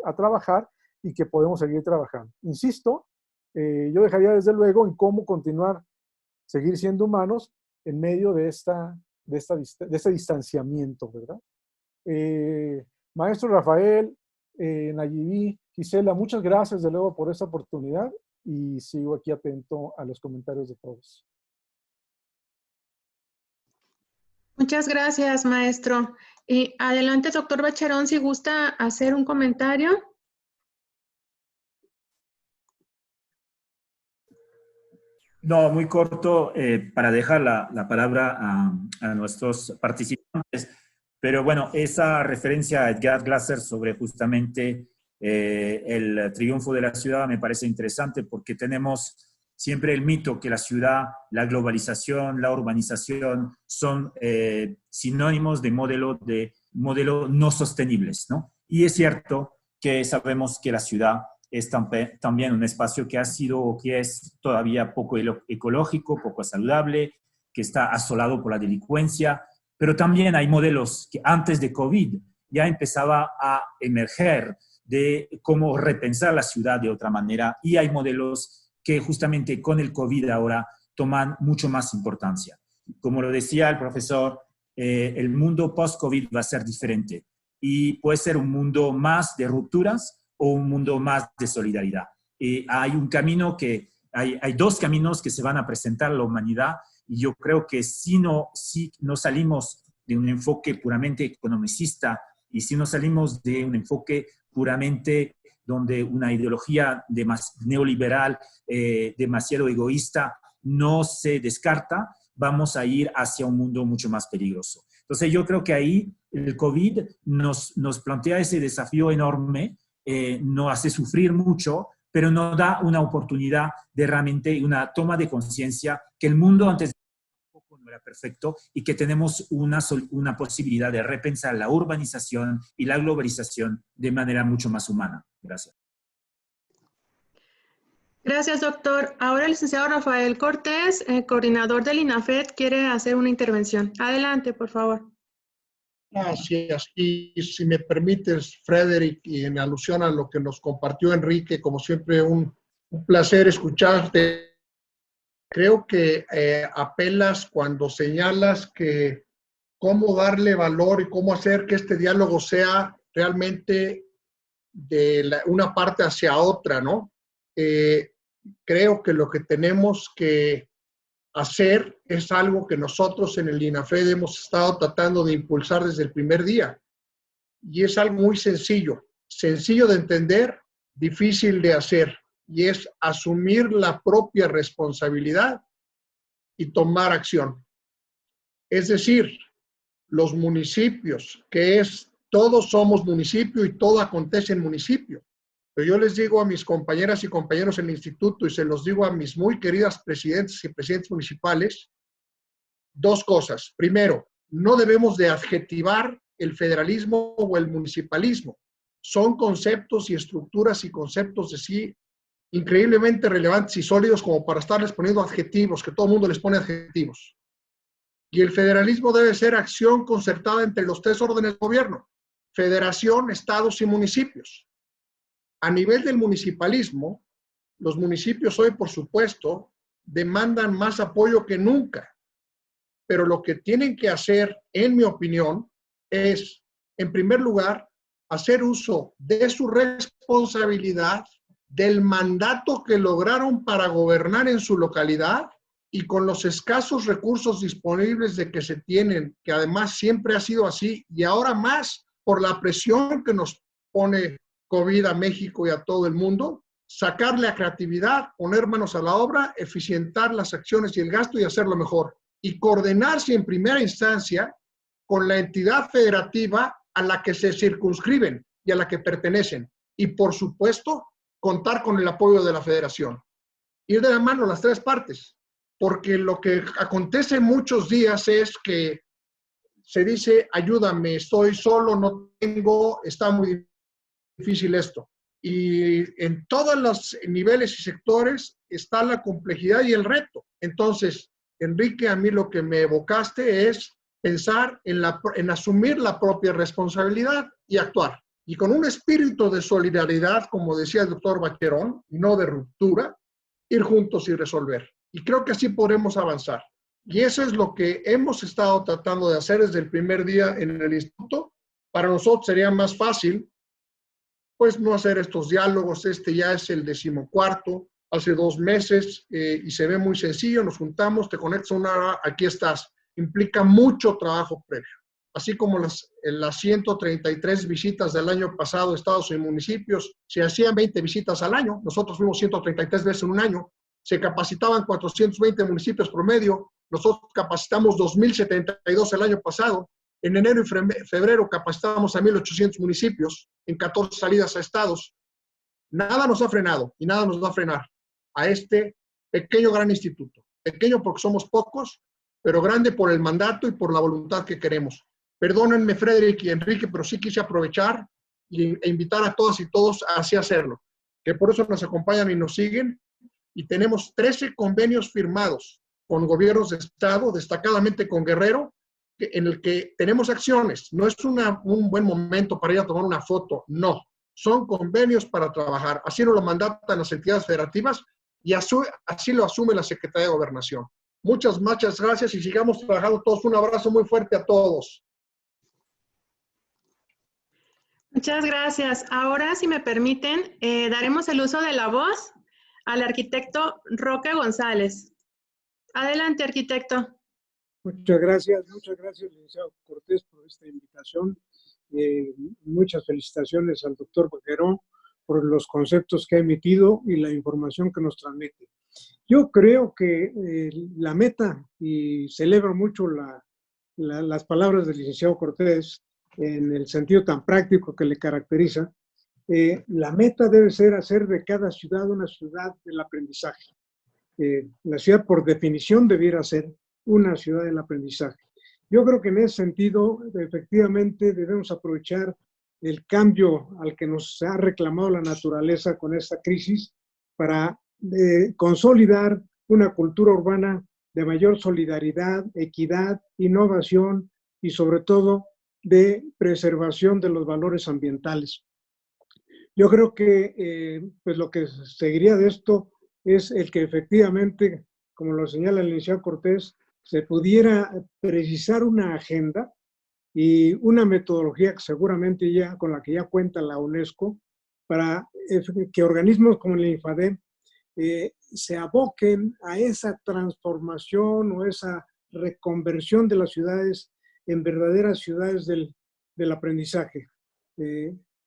a trabajar y que podemos seguir trabajando. Insisto, yo dejaría desde luego en cómo continuar, seguir siendo humanos en medio de este distanciamiento, ¿verdad? Maestro Rafael, Nayibí, Gisela, muchas gracias de nuevo por esta oportunidad y sigo aquí atento a los comentarios de todos. Muchas gracias, maestro. Adelante, doctor Bacherón, si gusta hacer un comentario. No, muy corto para dejar la palabra a nuestros participantes. Pero bueno, esa referencia a Edgar Glaser sobre justamente el triunfo de la ciudad me parece interesante porque tenemos siempre el mito que la ciudad, la globalización, la urbanización son sinónimos de modelo no sostenibles, ¿no? Y es cierto que sabemos que la ciudad es también un espacio que ha sido o que es todavía poco ecológico, poco saludable, que está asolado por la delincuencia, pero también hay modelos que antes de COVID ya empezaba a emerger de cómo repensar la ciudad de otra manera, y hay modelos que justamente con el COVID ahora toman mucho más importancia. Como lo decía el profesor, el mundo post-COVID va a ser diferente y puede ser un mundo más de rupturas o un mundo más de solidaridad. Hay dos caminos que se van a presentar a la humanidad, y yo creo que si no salimos de un enfoque puramente economicista y si no salimos de un enfoque puramente donde una ideología neoliberal demasiado egoísta no se descarta, vamos a ir hacia un mundo mucho más peligroso. Entonces yo creo que ahí el COVID nos plantea ese desafío enorme, nos hace sufrir mucho, pero nos da una oportunidad de realmente una toma de conciencia que el mundo antes no era perfecto y que tenemos una posibilidad de repensar la urbanización y la globalización de manera mucho más humana. Gracias. Gracias, doctor. Ahora el licenciado Rafael Cortés, coordinador del INAFED, quiere hacer una intervención. Adelante, por favor. Gracias. Y si me permites, Frederick, y en alusión a lo que nos compartió Enrique, como siempre un placer escucharte. Creo que apelas cuando señalas que cómo darle valor y cómo hacer que este diálogo sea realmente de una parte hacia otra, ¿no? Creo que lo que tenemos que hacer es algo que nosotros en el INAFED hemos estado tratando de impulsar desde el primer día. Y es algo muy sencillo de entender, difícil de hacer. Y es asumir la propia responsabilidad y tomar acción. Es decir, los municipios, todos somos municipio y todo acontece en municipio. Pero yo les digo a mis compañeras y compañeros en el instituto, y se los digo a mis muy queridas presidentes y presidentes municipales, dos cosas. Primero, no debemos de adjetivar el federalismo o el municipalismo. Son conceptos y estructuras y conceptos de sí increíblemente relevantes y sólidos como para estarles poniendo adjetivos, que todo el mundo les pone adjetivos. Y el federalismo debe ser acción concertada entre los tres órdenes de gobierno: federación, estados y municipios. A nivel del municipalismo, los municipios hoy, por supuesto, demandan más apoyo que nunca. Pero lo que tienen que hacer, en mi opinión, es, en primer lugar, hacer uso de su responsabilidad, del mandato que lograron para gobernar en su localidad, y con los escasos recursos disponibles de que se tienen, que además siempre ha sido así, y ahora más por la presión que nos pone COVID a México y a todo el mundo, sacarle a creatividad, poner manos a la obra, eficientar las acciones y el gasto y hacerlo mejor. Y coordinarse en primera instancia con la entidad federativa a la que se circunscriben y a la que pertenecen. Y por supuesto, contar con el apoyo de la federación. Ir de la mano las tres partes. Porque lo que acontece muchos días es que se dice, ayúdame, estoy solo, no tengo, está muy difícil esto. Y en todos los niveles y sectores está la complejidad y el reto. Entonces, Enrique, a mí lo que me evocaste es pensar en asumir la propia responsabilidad y actuar. Y con un espíritu de solidaridad, como decía el doctor Bacherón, y no de ruptura, ir juntos y resolver. Y creo que así podremos avanzar. Y eso es lo que hemos estado tratando de hacer desde el primer día en el instituto. Para nosotros sería más fácil, pues, no hacer estos diálogos. Este ya es el 14º, hace 2 meses, y se ve muy sencillo. Nos juntamos, te conectas a una hora, aquí estás. Implica mucho trabajo previo. Así como las 133 visitas del año pasado a estados y municipios, se hacían 20 visitas al año. Nosotros fuimos 133 veces en un año. Se capacitaban 420 municipios promedio. Nosotros capacitamos 2.072 el año pasado. En enero y febrero capacitamos a 1.800 municipios en 14 salidas a estados. Nada nos ha frenado y nada nos va a frenar a este pequeño gran instituto. Pequeño porque somos pocos, pero grande por el mandato y por la voluntad que queremos. Perdónenme, Frederick y Enrique, pero sí quise aprovechar e invitar a todas y todos a así hacerlo. que por eso nos acompañan y nos siguen, y tenemos 13 convenios firmados con gobiernos de estado, destacadamente con Guerrero, en el que tenemos acciones. No es un buen momento para ir a tomar una foto, no. Son convenios para trabajar. Así nos lo mandatan las entidades federativas y así lo asume la Secretaría de Gobernación. Muchas gracias y sigamos trabajando todos. Un abrazo muy fuerte a todos. Muchas gracias. Ahora, si me permiten, daremos el uso de la voz al arquitecto Roque González. Adelante, arquitecto. Muchas gracias, licenciado Cortés, por esta invitación. Muchas felicitaciones al doctor Vaquerón por los conceptos que ha emitido y la información que nos transmite. Yo creo que la meta, y celebro mucho las palabras del licenciado Cortés en el sentido tan práctico que le caracteriza, la meta debe ser hacer de cada ciudad una ciudad del aprendizaje. La ciudad, por definición, debiera ser una ciudad del aprendizaje. Yo creo que en ese sentido, efectivamente, debemos aprovechar el cambio al que nos ha reclamado la naturaleza con esta crisis para consolidar una cultura urbana de mayor solidaridad, equidad, innovación y sobre todo de preservación de los valores ambientales. Yo creo que pues lo que seguiría de esto es el que efectivamente, como lo señala el licenciado Cortés, se pudiera precisar una agenda y una metodología que seguramente con la que ya cuenta la UNESCO para que organismos como el INFADEM se aboquen a esa transformación o esa reconversión de las ciudades en verdaderas ciudades del aprendizaje.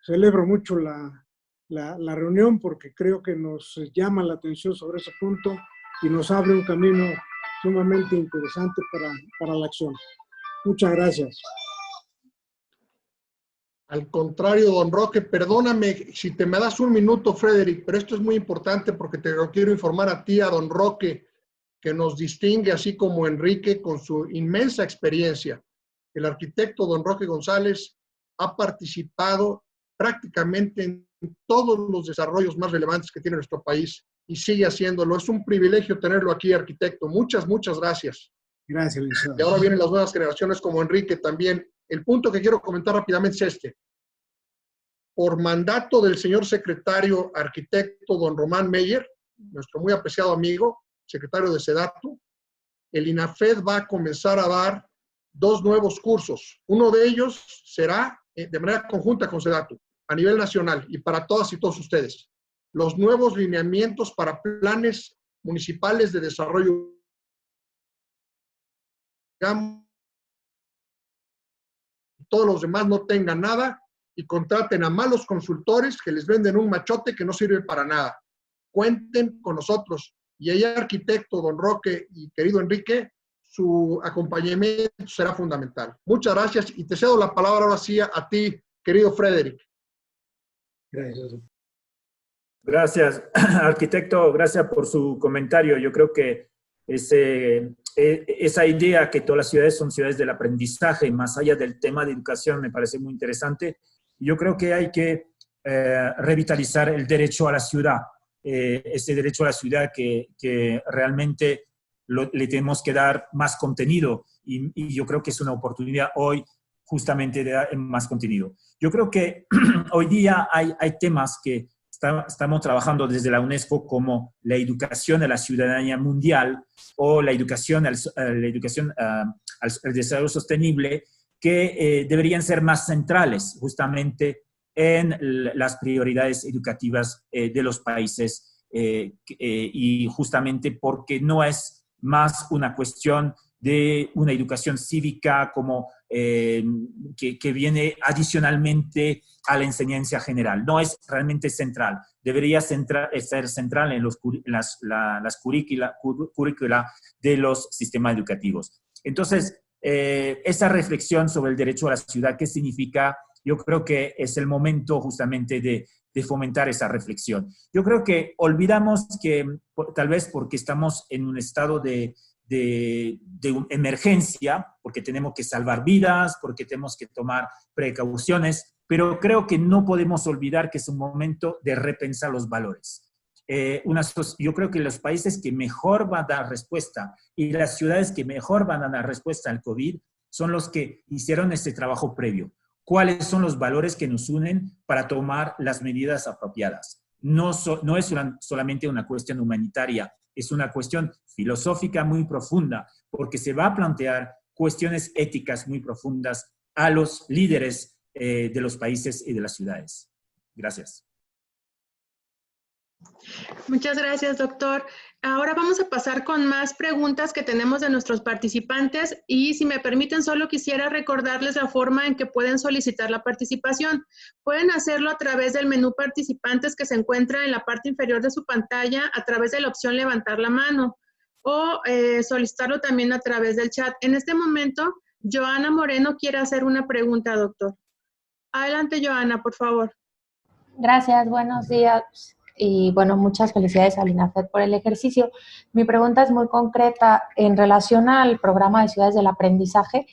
Celebro mucho la reunión porque creo que nos llama la atención sobre ese punto y nos abre un camino sumamente interesante para la acción. Muchas gracias. Al contrario, don Roque, perdóname si te me das un minuto, Frederick, pero esto es muy importante porque te lo quiero informar a ti, a don Roque, que nos distingue, así como Enrique, con su inmensa experiencia. El arquitecto don Roque González ha participado prácticamente en todos los desarrollos más relevantes que tiene nuestro país y sigue haciéndolo. Es un privilegio tenerlo aquí, arquitecto. Muchas gracias. Gracias, licenciado. Y ahora vienen las nuevas generaciones como Enrique también. El punto que quiero comentar rápidamente es este. Por mandato del señor secretario arquitecto don Román Meyer, nuestro muy apreciado amigo, secretario de SEDATU, el INAFED va a comenzar a dar 2 nuevos cursos. Uno de ellos será de manera conjunta con SEDATU, a nivel nacional y para todas y todos ustedes. Los nuevos lineamientos para planes municipales de desarrollo. Todos los demás no tengan nada y contraten a malos consultores que les venden un machote que no sirve para nada. Cuenten con nosotros. Y ahí, arquitecto don Roque y querido Enrique, su acompañamiento será fundamental. Muchas gracias y te cedo la palabra ahora sí a ti, querido Frederick. Gracias. Gracias, arquitecto, gracias por su comentario. Yo creo que esa idea que todas las ciudades son ciudades del aprendizaje, más allá del tema de educación, me parece muy interesante. Yo creo que hay que revitalizar el derecho a la ciudad, ese derecho a la ciudad que realmente le tenemos que dar más contenido y yo creo que es una oportunidad hoy justamente de dar más contenido. Yo creo que hoy día hay temas que estamos trabajando desde la UNESCO como la educación a la ciudadanía mundial o la educación al desarrollo sostenible que deberían ser más centrales justamente en las prioridades educativas de los países y justamente porque no es más una cuestión de una educación cívica como que viene adicionalmente a la enseñanza general. No es realmente central. Debería ser central en las currícula de los sistemas educativos. Entonces, esa reflexión sobre el derecho a la ciudad, ¿qué significa? Yo creo que es el momento justamente de fomentar esa reflexión. Yo creo que olvidamos que, tal vez porque estamos en un estado de emergencia, porque tenemos que salvar vidas, porque tenemos que tomar precauciones, pero creo que no podemos olvidar que es un momento de repensar los valores. Yo creo que los países que mejor van a dar respuesta y las ciudades que mejor van a dar respuesta al COVID son los que hicieron este trabajo previo. ¿Cuáles son los valores que nos unen para tomar las medidas apropiadas? No es solamente una cuestión humanitaria, es una cuestión filosófica muy profunda, porque se va a plantear cuestiones éticas muy profundas a los líderes de los países y de las ciudades. Gracias. Muchas gracias, doctor. Ahora vamos a pasar con más preguntas que tenemos de nuestros participantes y si me permiten, solo quisiera recordarles la forma en que pueden solicitar la participación. Pueden hacerlo a través del menú participantes que se encuentra en la parte inferior de su pantalla a través de la opción levantar la mano o solicitarlo también a través del chat. En este momento, Joana Moreno quiere hacer una pregunta, doctor. Adelante, Joana, por favor. Gracias, buenos días. Y bueno, muchas felicidades al INAFED por el ejercicio. Mi pregunta es muy concreta en relación al programa de Ciudades del Aprendizaje.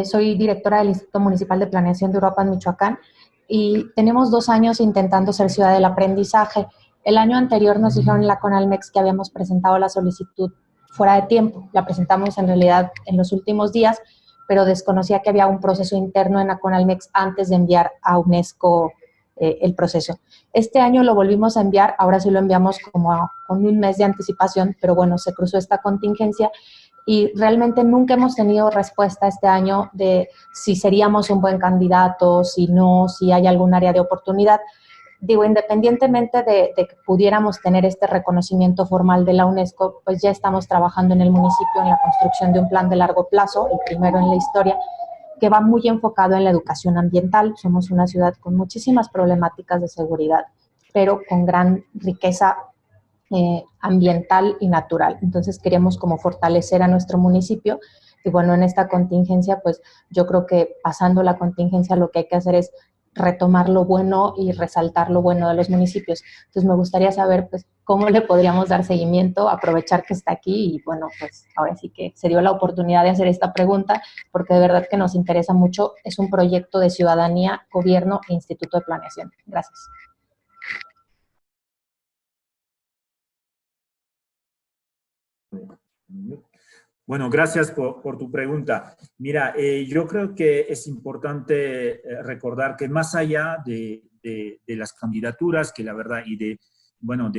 Soy directora del Instituto Municipal de Planeación de Uruapan, Michoacán, y tenemos 2 años intentando ser Ciudad del Aprendizaje. El año anterior nos dijeron en la CONALMEX que habíamos presentado la solicitud fuera de tiempo. La presentamos en realidad en los últimos días, pero desconocía que había un proceso interno en la CONALMEX antes de enviar a UNESCO el proceso. Este año lo volvimos a enviar, ahora sí lo enviamos como con 1 mes de anticipación, pero bueno, se cruzó esta contingencia y realmente nunca hemos tenido respuesta este año de si seríamos un buen candidato, si no, si hay algún área de oportunidad. Digo, independientemente de que pudiéramos tener este reconocimiento formal de la UNESCO, pues ya estamos trabajando en el municipio en la construcción de un plan de largo plazo, el primero en la historia, que va muy enfocado en la educación ambiental. Somos una ciudad con muchísimas problemáticas de seguridad, pero con gran riqueza ambiental y natural. Entonces queremos como fortalecer a nuestro municipio y bueno, en esta contingencia, pues yo creo que pasando la contingencia lo que hay que hacer es retomar lo bueno y resaltar lo bueno de los municipios. Entonces me gustaría saber pues cómo le podríamos dar seguimiento, aprovechar que está aquí y bueno, pues ahora sí que se dio la oportunidad de hacer esta pregunta porque de verdad que nos interesa mucho. Es un proyecto de ciudadanía, gobierno e Instituto de Planeación. Gracias. Bueno, gracias por tu pregunta. Mira, yo creo que es importante recordar que más allá de las candidaturas, que la verdad, y de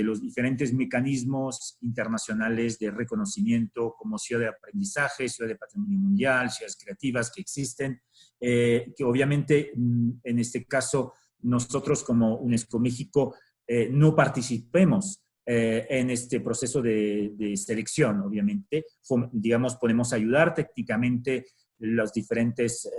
los diferentes mecanismos internacionales de reconocimiento como ciudad de aprendizaje, ciudad de patrimonio mundial, ciudades creativas que existen, que obviamente en este caso nosotros como UNESCO México no participemos en este proceso de selección, obviamente. Digamos, podemos ayudar técnicamente las diferentes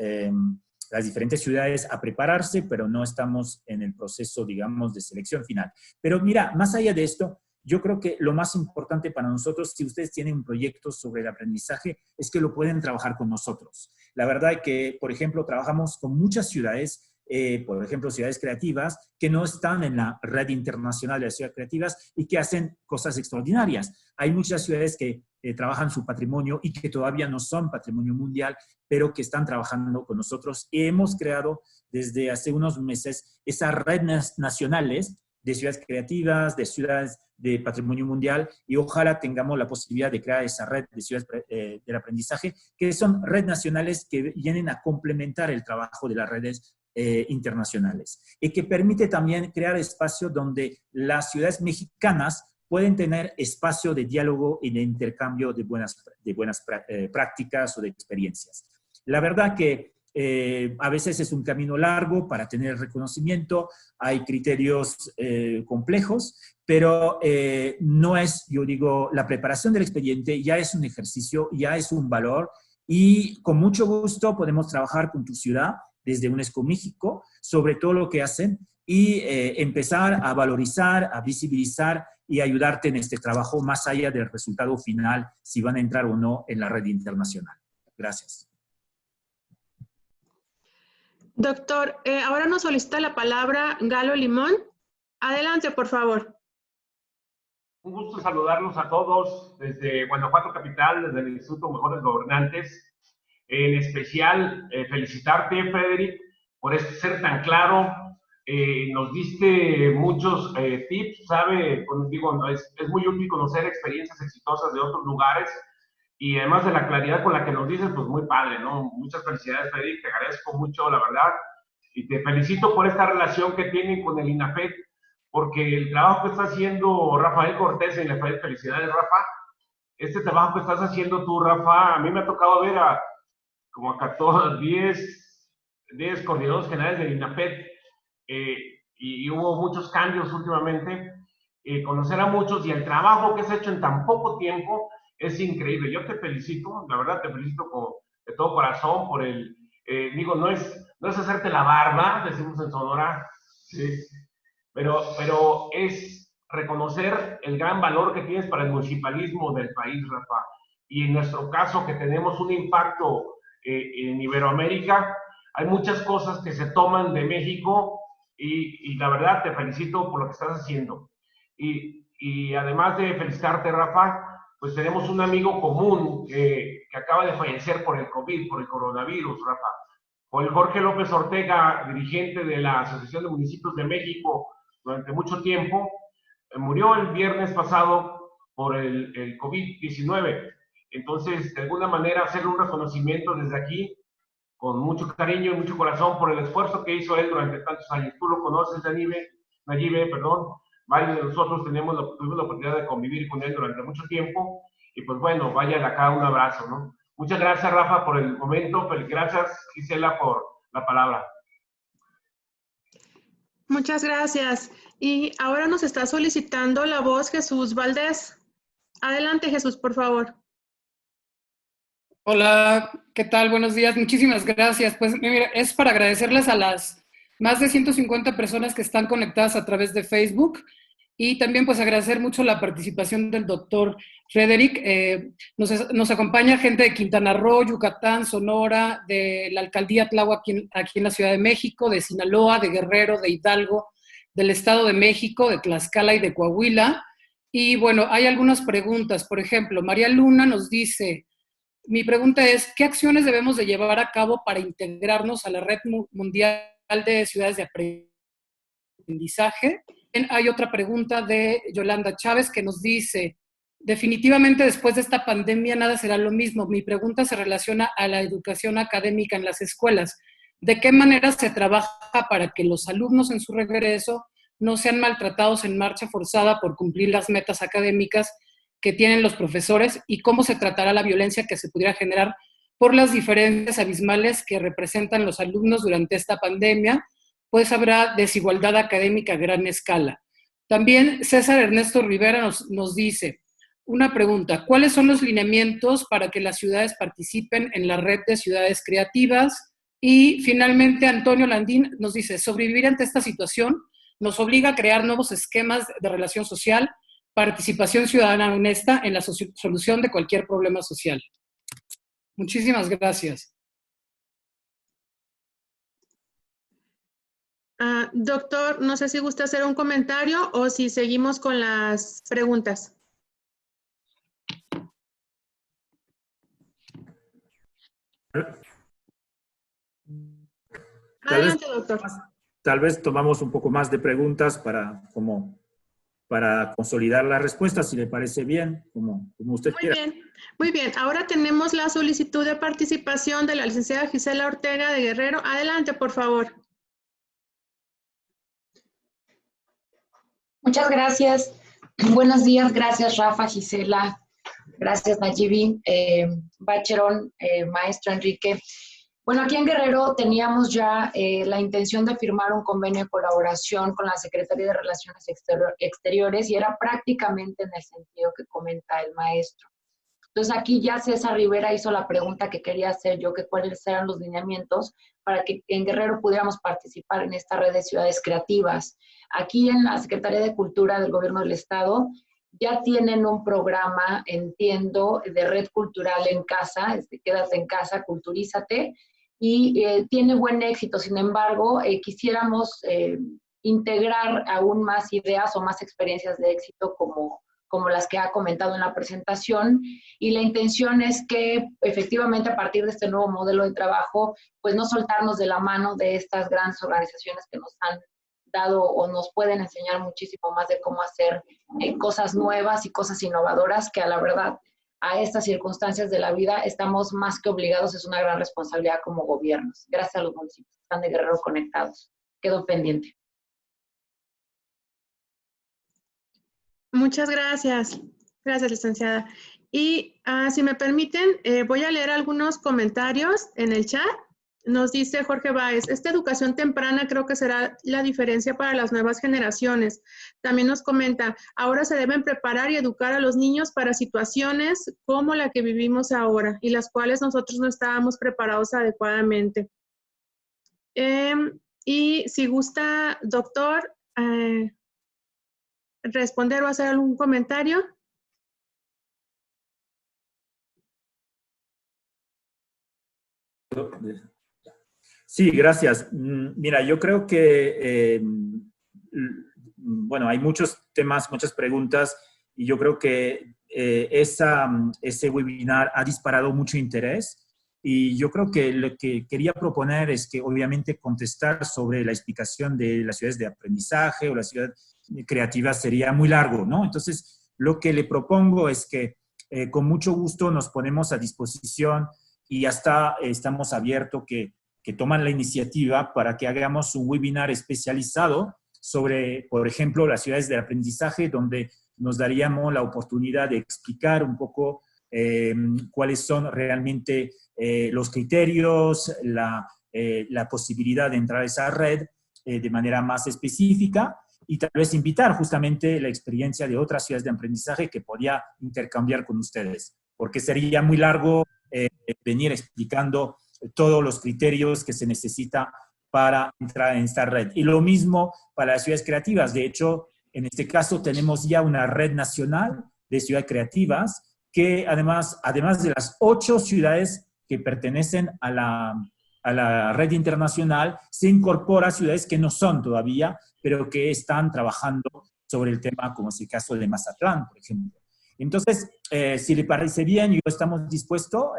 ciudades a prepararse, pero no estamos en el proceso, digamos, de selección final. Pero mira, más allá de esto, yo creo que lo más importante para nosotros, si ustedes tienen un proyecto sobre el aprendizaje, es que lo pueden trabajar con nosotros. La verdad es que, por ejemplo, trabajamos con muchas ciudades, por ejemplo, ciudades creativas que no están en la red internacional de las ciudades creativas y que hacen cosas extraordinarias. Hay muchas ciudades que trabajan su patrimonio y que todavía no son patrimonio mundial, pero que están trabajando con nosotros. Y hemos creado desde hace unos meses esas redes nacionales de ciudades creativas, de ciudades de patrimonio mundial, y ojalá tengamos la posibilidad de crear esa red de ciudades del aprendizaje, que son redes nacionales que vienen a complementar el trabajo de las redes internacionales, y que permite también crear espacios donde las ciudades mexicanas pueden tener espacio de diálogo y de intercambio de buenas prácticas o de experiencias. La verdad que a veces es un camino largo para tener reconocimiento, hay criterios complejos, pero no es, yo digo, la preparación del expediente ya es un ejercicio, ya es un valor, y con mucho gusto podemos trabajar con tu ciudad desde UNESCO México sobre todo lo que hacen y empezar a valorizar, a visibilizar y ayudarte en este trabajo más allá del resultado final, si van a entrar o no en la red internacional. Gracias. Doctor, ahora nos solicita la palabra Galo Limón. Adelante, por favor. Un gusto saludarlos a todos desde Guanajuato Capital, desde el Instituto Mejores Gobernantes. En especial, felicitarte, Frederic, por ser tan claro. Nos diste muchos tips, ¿sabe? Pues, digo, es muy útil conocer experiencias exitosas de otros lugares, y además de la claridad con la que nos dices, pues muy padre, ¿no? Muchas felicidades, Freddy, te agradezco mucho, la verdad, y te felicito por esta relación que tienen con el INAFED, porque el trabajo que está haciendo Rafael Cortés en INAFED, felicidades, Rafa, este trabajo que estás haciendo tú, Rafa, a mí me ha tocado ver como a 14, 10 coordinadores generales del INAFED, y hubo muchos cambios últimamente, conocer a muchos, y el trabajo que se ha hecho en tan poco tiempo es increíble. Yo te felicito, la verdad te felicito de todo corazón por digo, no es hacerte la barba, decimos en Sonora, sí, pero es reconocer el gran valor que tienes para el municipalismo del país, Rafa. Y en nuestro caso, que tenemos un impacto en Iberoamérica, hay muchas cosas que se toman de México, y la verdad te felicito por lo que estás haciendo. Y además de felicitarte, Rafa, pues tenemos un amigo común que acaba de fallecer por el COVID, por el coronavirus, Rafa. Jorge López Ortega, dirigente de la Asociación de Municipios de México durante mucho tiempo, murió el viernes pasado por el COVID-19. Entonces, de alguna manera, hacer un reconocimiento desde aquí, con mucho cariño y mucho corazón, por el esfuerzo que hizo él durante tantos años. Tú lo conoces, Nayibe, perdón. Varios de nosotros tuvimos la oportunidad de convivir con él durante mucho tiempo, y pues bueno, vaya de acá un abrazo, ¿no? Muchas gracias, Rafa, por el momento. Gracias, Gisela, por la palabra. Muchas gracias. Y ahora nos está solicitando la voz Jesús Valdés. Adelante, Jesús, por favor. Hola, ¿qué tal? Buenos días. Muchísimas gracias. Pues mira, es para agradecerles a las más de 150 personas que están conectadas a través de Facebook, y también pues agradecer mucho la participación del doctor Frederick. Nos acompaña gente de Quintana Roo, Yucatán, Sonora, de la alcaldía Tláhuac aquí en la Ciudad de México, de Sinaloa, de Guerrero, de Hidalgo, del Estado de México, de Tlaxcala y de Coahuila. Y bueno, hay algunas preguntas. Por ejemplo, María Luna nos dice: mi pregunta es, ¿qué acciones debemos de llevar a cabo para integrarnos a la Red Mundial de Ciudades de Aprendizaje? Hay otra pregunta de Yolanda Chávez que nos dice: definitivamente después de esta pandemia nada será lo mismo. Mi pregunta se relaciona a la educación académica en las escuelas. ¿De qué manera se trabaja para que los alumnos en su regreso no sean maltratados en marcha forzada por cumplir las metas académicas que tienen los profesores, y cómo se tratará la violencia que se pudiera generar por las diferencias abismales que representan los alumnos durante esta pandemia? Pues habrá desigualdad académica a gran escala. También César Ernesto Rivera nos dice una pregunta: ¿cuáles son los lineamientos para que las ciudades participen en la red de ciudades creativas? Y finalmente Antonio Landín nos dice: sobrevivir ante esta situación nos obliga a crear nuevos esquemas de relación social, participación ciudadana honesta en la solución de cualquier problema social. Muchísimas gracias. Doctor, no sé si gusta hacer un comentario o si seguimos con las preguntas. Adelante, doctor. Tal vez tomamos un poco más de preguntas para consolidar la respuesta, si le parece bien, como usted quiera. Muy bien. Ahora tenemos la solicitud de participación de la licenciada Gisela Ortega de Guerrero. Adelante, por favor. Muchas gracias. Buenos días. Gracias, Rafa, Gisela. Gracias, Nayibi, Bacherón, maestro Enrique. Bueno, aquí en Guerrero teníamos ya la intención de firmar un convenio de colaboración con la Secretaría de Relaciones Exteriores, y era prácticamente en el sentido que comenta el maestro. Entonces aquí ya César Rivera hizo la pregunta que quería hacer yo, que cuáles eran los lineamientos para que en Guerrero pudiéramos participar en esta red de ciudades creativas. Aquí en la Secretaría de Cultura del Gobierno del Estado ya tienen un programa, entiendo, de red cultural en casa, quédate en casa, culturízate, y tiene buen éxito. Sin embargo, quisiéramos integrar aún más ideas o más experiencias de éxito como como las que ha comentado en la presentación, y la intención es que efectivamente a partir de este nuevo modelo de trabajo, pues no soltarnos de la mano de estas grandes organizaciones que nos han dado o nos pueden enseñar muchísimo más de cómo hacer cosas nuevas y cosas innovadoras, que a la verdad a estas circunstancias de la vida estamos más que obligados, es una gran responsabilidad como gobiernos. Gracias a los municipios que están de Guerrero conectados. Quedo pendiente. Muchas gracias. Gracias, licenciada. Y si me permiten, voy a leer algunos comentarios en el chat. Nos dice Jorge Báez, esta educación temprana creo que será la diferencia para las nuevas generaciones. También nos comenta, ahora se deben preparar y educar a los niños para situaciones como la que vivimos ahora y las cuales nosotros no estábamos preparados adecuadamente. Y si gusta, doctor, responder o hacer algún comentario. Sí, gracias. Mira, yo creo que, bueno, hay muchos temas, muchas preguntas, y yo creo que ese webinar ha disparado mucho interés, y yo creo que lo que quería proponer es que obviamente contestar sobre la explicación de las ciudades de aprendizaje o la ciudad creativa sería muy largo, ¿no? Entonces, lo que le propongo es que con mucho gusto nos ponemos a disposición y hasta estamos abiertos que toman la iniciativa para que hagamos un webinar especializado sobre, por ejemplo, las ciudades del aprendizaje, donde nos daríamos la oportunidad de explicar un poco cuáles son realmente los criterios, la posibilidad de entrar a esa red de manera más específica y tal vez invitar justamente la experiencia de otras ciudades de aprendizaje que podía intercambiar con ustedes, porque sería muy largo venir explicando todos los criterios que se necesita para entrar en esta red. Y lo mismo para las ciudades creativas. De hecho, en este caso tenemos ya una red nacional de ciudades creativas que además de las 8 ciudades que pertenecen a la red internacional, se incorpora ciudades que no son todavía, pero que están trabajando sobre el tema, como es el caso de Mazatlán, por ejemplo. Entonces, si le parece bien, estamos dispuestos,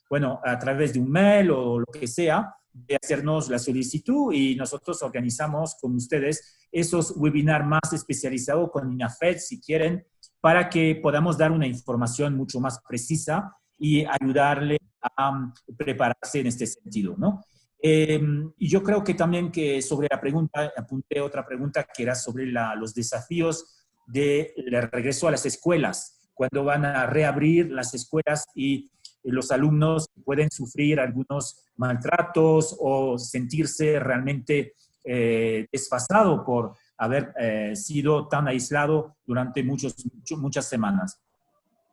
bueno, a través de un mail o lo que sea, de hacernos la solicitud y nosotros organizamos con ustedes esos webinars más especializados con INAFED, si quieren, para que podamos dar una información mucho más precisa y ayudarle a prepararse en este sentido, ¿no? Y yo creo que también que sobre la pregunta, apunté otra pregunta que era sobre los desafíos del regreso a las escuelas, cuando van a reabrir las escuelas y los alumnos pueden sufrir algunos maltratos o sentirse realmente desfasado por haber sido tan aislado durante muchas semanas.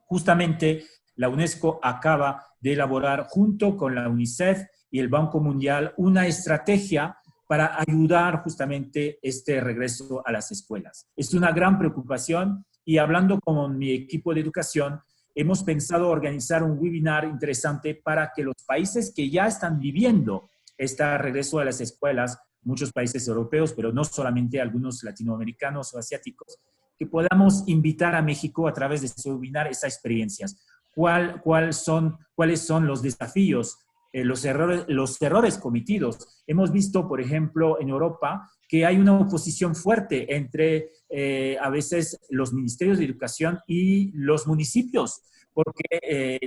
Justamente la UNESCO acaba de elaborar junto con la UNICEF y el Banco Mundial una estrategia para ayudar justamente este regreso a las escuelas. Es una gran preocupación y hablando con mi equipo de educación, hemos pensado organizar un webinar interesante para que los países que ya están viviendo este regreso a las escuelas, muchos países europeos, pero no solamente algunos latinoamericanos o asiáticos, que podamos invitar a México a través de este webinar esas experiencias. ¿Cuáles son los desafíos, los errores cometidos? Hemos visto, por ejemplo, en Europa, que hay una oposición fuerte entre a veces los ministerios de educación y los municipios, porque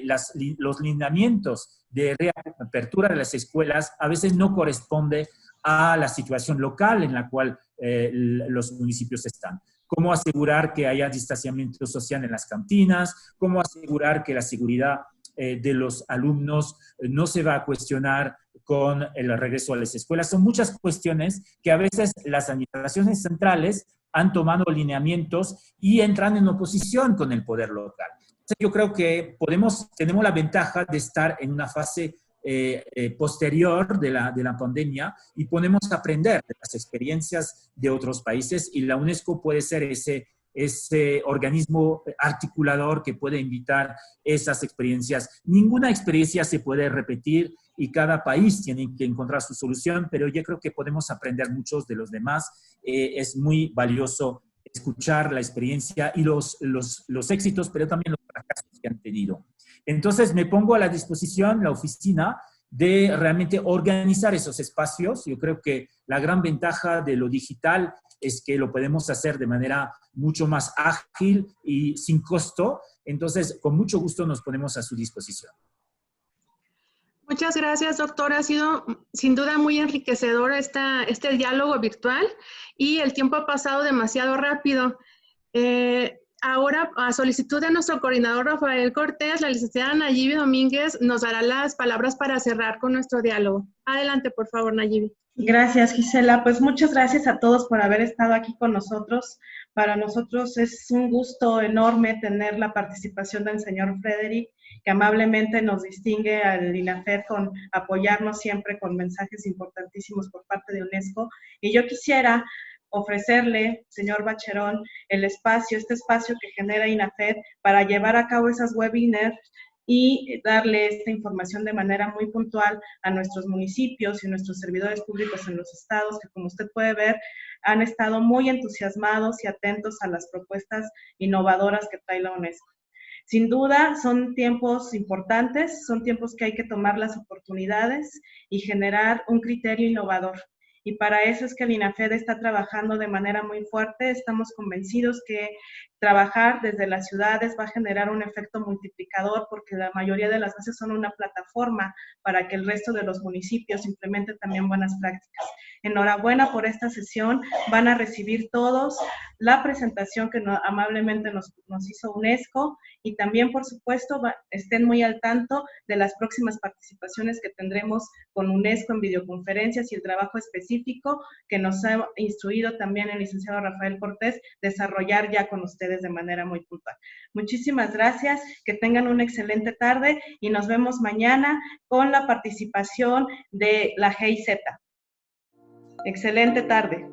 los lineamientos de reapertura de las escuelas a veces no corresponden a la situación local en la cual los municipios están. Cómo asegurar que haya distanciamiento social en las cantinas, cómo asegurar que la seguridad de los alumnos no se va a cuestionar con el regreso a las escuelas. Son muchas cuestiones que a veces las administraciones centrales han tomado lineamientos y entran en oposición con el poder local. Entonces, yo creo que tenemos la ventaja de estar en una fase posterior de la pandemia y podemos aprender de las experiencias de otros países y la UNESCO puede ser ese organismo articulador que puede invitar esas experiencias. Ninguna experiencia se puede repetir y cada país tiene que encontrar su solución, pero yo creo que podemos aprender muchos de los demás. Es muy valioso escuchar la experiencia y los éxitos, pero también los fracasos que han tenido. Entonces me pongo a la disposición, la oficina, de realmente organizar esos espacios. Yo creo que la gran ventaja de lo digital es que lo podemos hacer de manera mucho más ágil y sin costo. Entonces, con mucho gusto nos ponemos a su disposición. Muchas gracias, doctor. Ha sido sin duda muy enriquecedor este diálogo virtual y el tiempo ha pasado demasiado rápido. Ahora, a solicitud de nuestro coordinador Rafael Cortés, la licenciada Nayibi Domínguez nos dará las palabras para cerrar con nuestro diálogo. Adelante, por favor, Nayibi. Gracias, Gisela. Pues muchas gracias a todos por haber estado aquí con nosotros. Para nosotros es un gusto enorme tener la participación del señor Frederick, que amablemente nos distingue al INAFED con apoyarnos siempre con mensajes importantísimos por parte de UNESCO. Y yo quisiera ofrecerle, señor Bacherón, este espacio que genera INAFED para llevar a cabo esas webinars y darle esta información de manera muy puntual a nuestros municipios y nuestros servidores públicos en los estados, que como usted puede ver, han estado muy entusiasmados y atentos a las propuestas innovadoras que trae la UNESCO. Sin duda, son tiempos importantes, son tiempos que hay que tomar las oportunidades y generar un criterio innovador. Y para eso es que el INAFED está trabajando de manera muy fuerte. Estamos convencidos que trabajar desde las ciudades va a generar un efecto multiplicador, porque la mayoría de las veces son una plataforma para que el resto de los municipios implementen también buenas prácticas. Enhorabuena por esta sesión. Van a recibir todos la presentación que amablemente nos hizo UNESCO, y también, por supuesto, estén muy al tanto de las próximas participaciones que tendremos con UNESCO en videoconferencias y el trabajo específico que nos ha instruido también el licenciado Rafael Cortés desarrollar ya con ustedes de manera muy puntual. Muchísimas gracias, que tengan una excelente tarde y nos vemos mañana con la participación de la GIZ. Excelente tarde.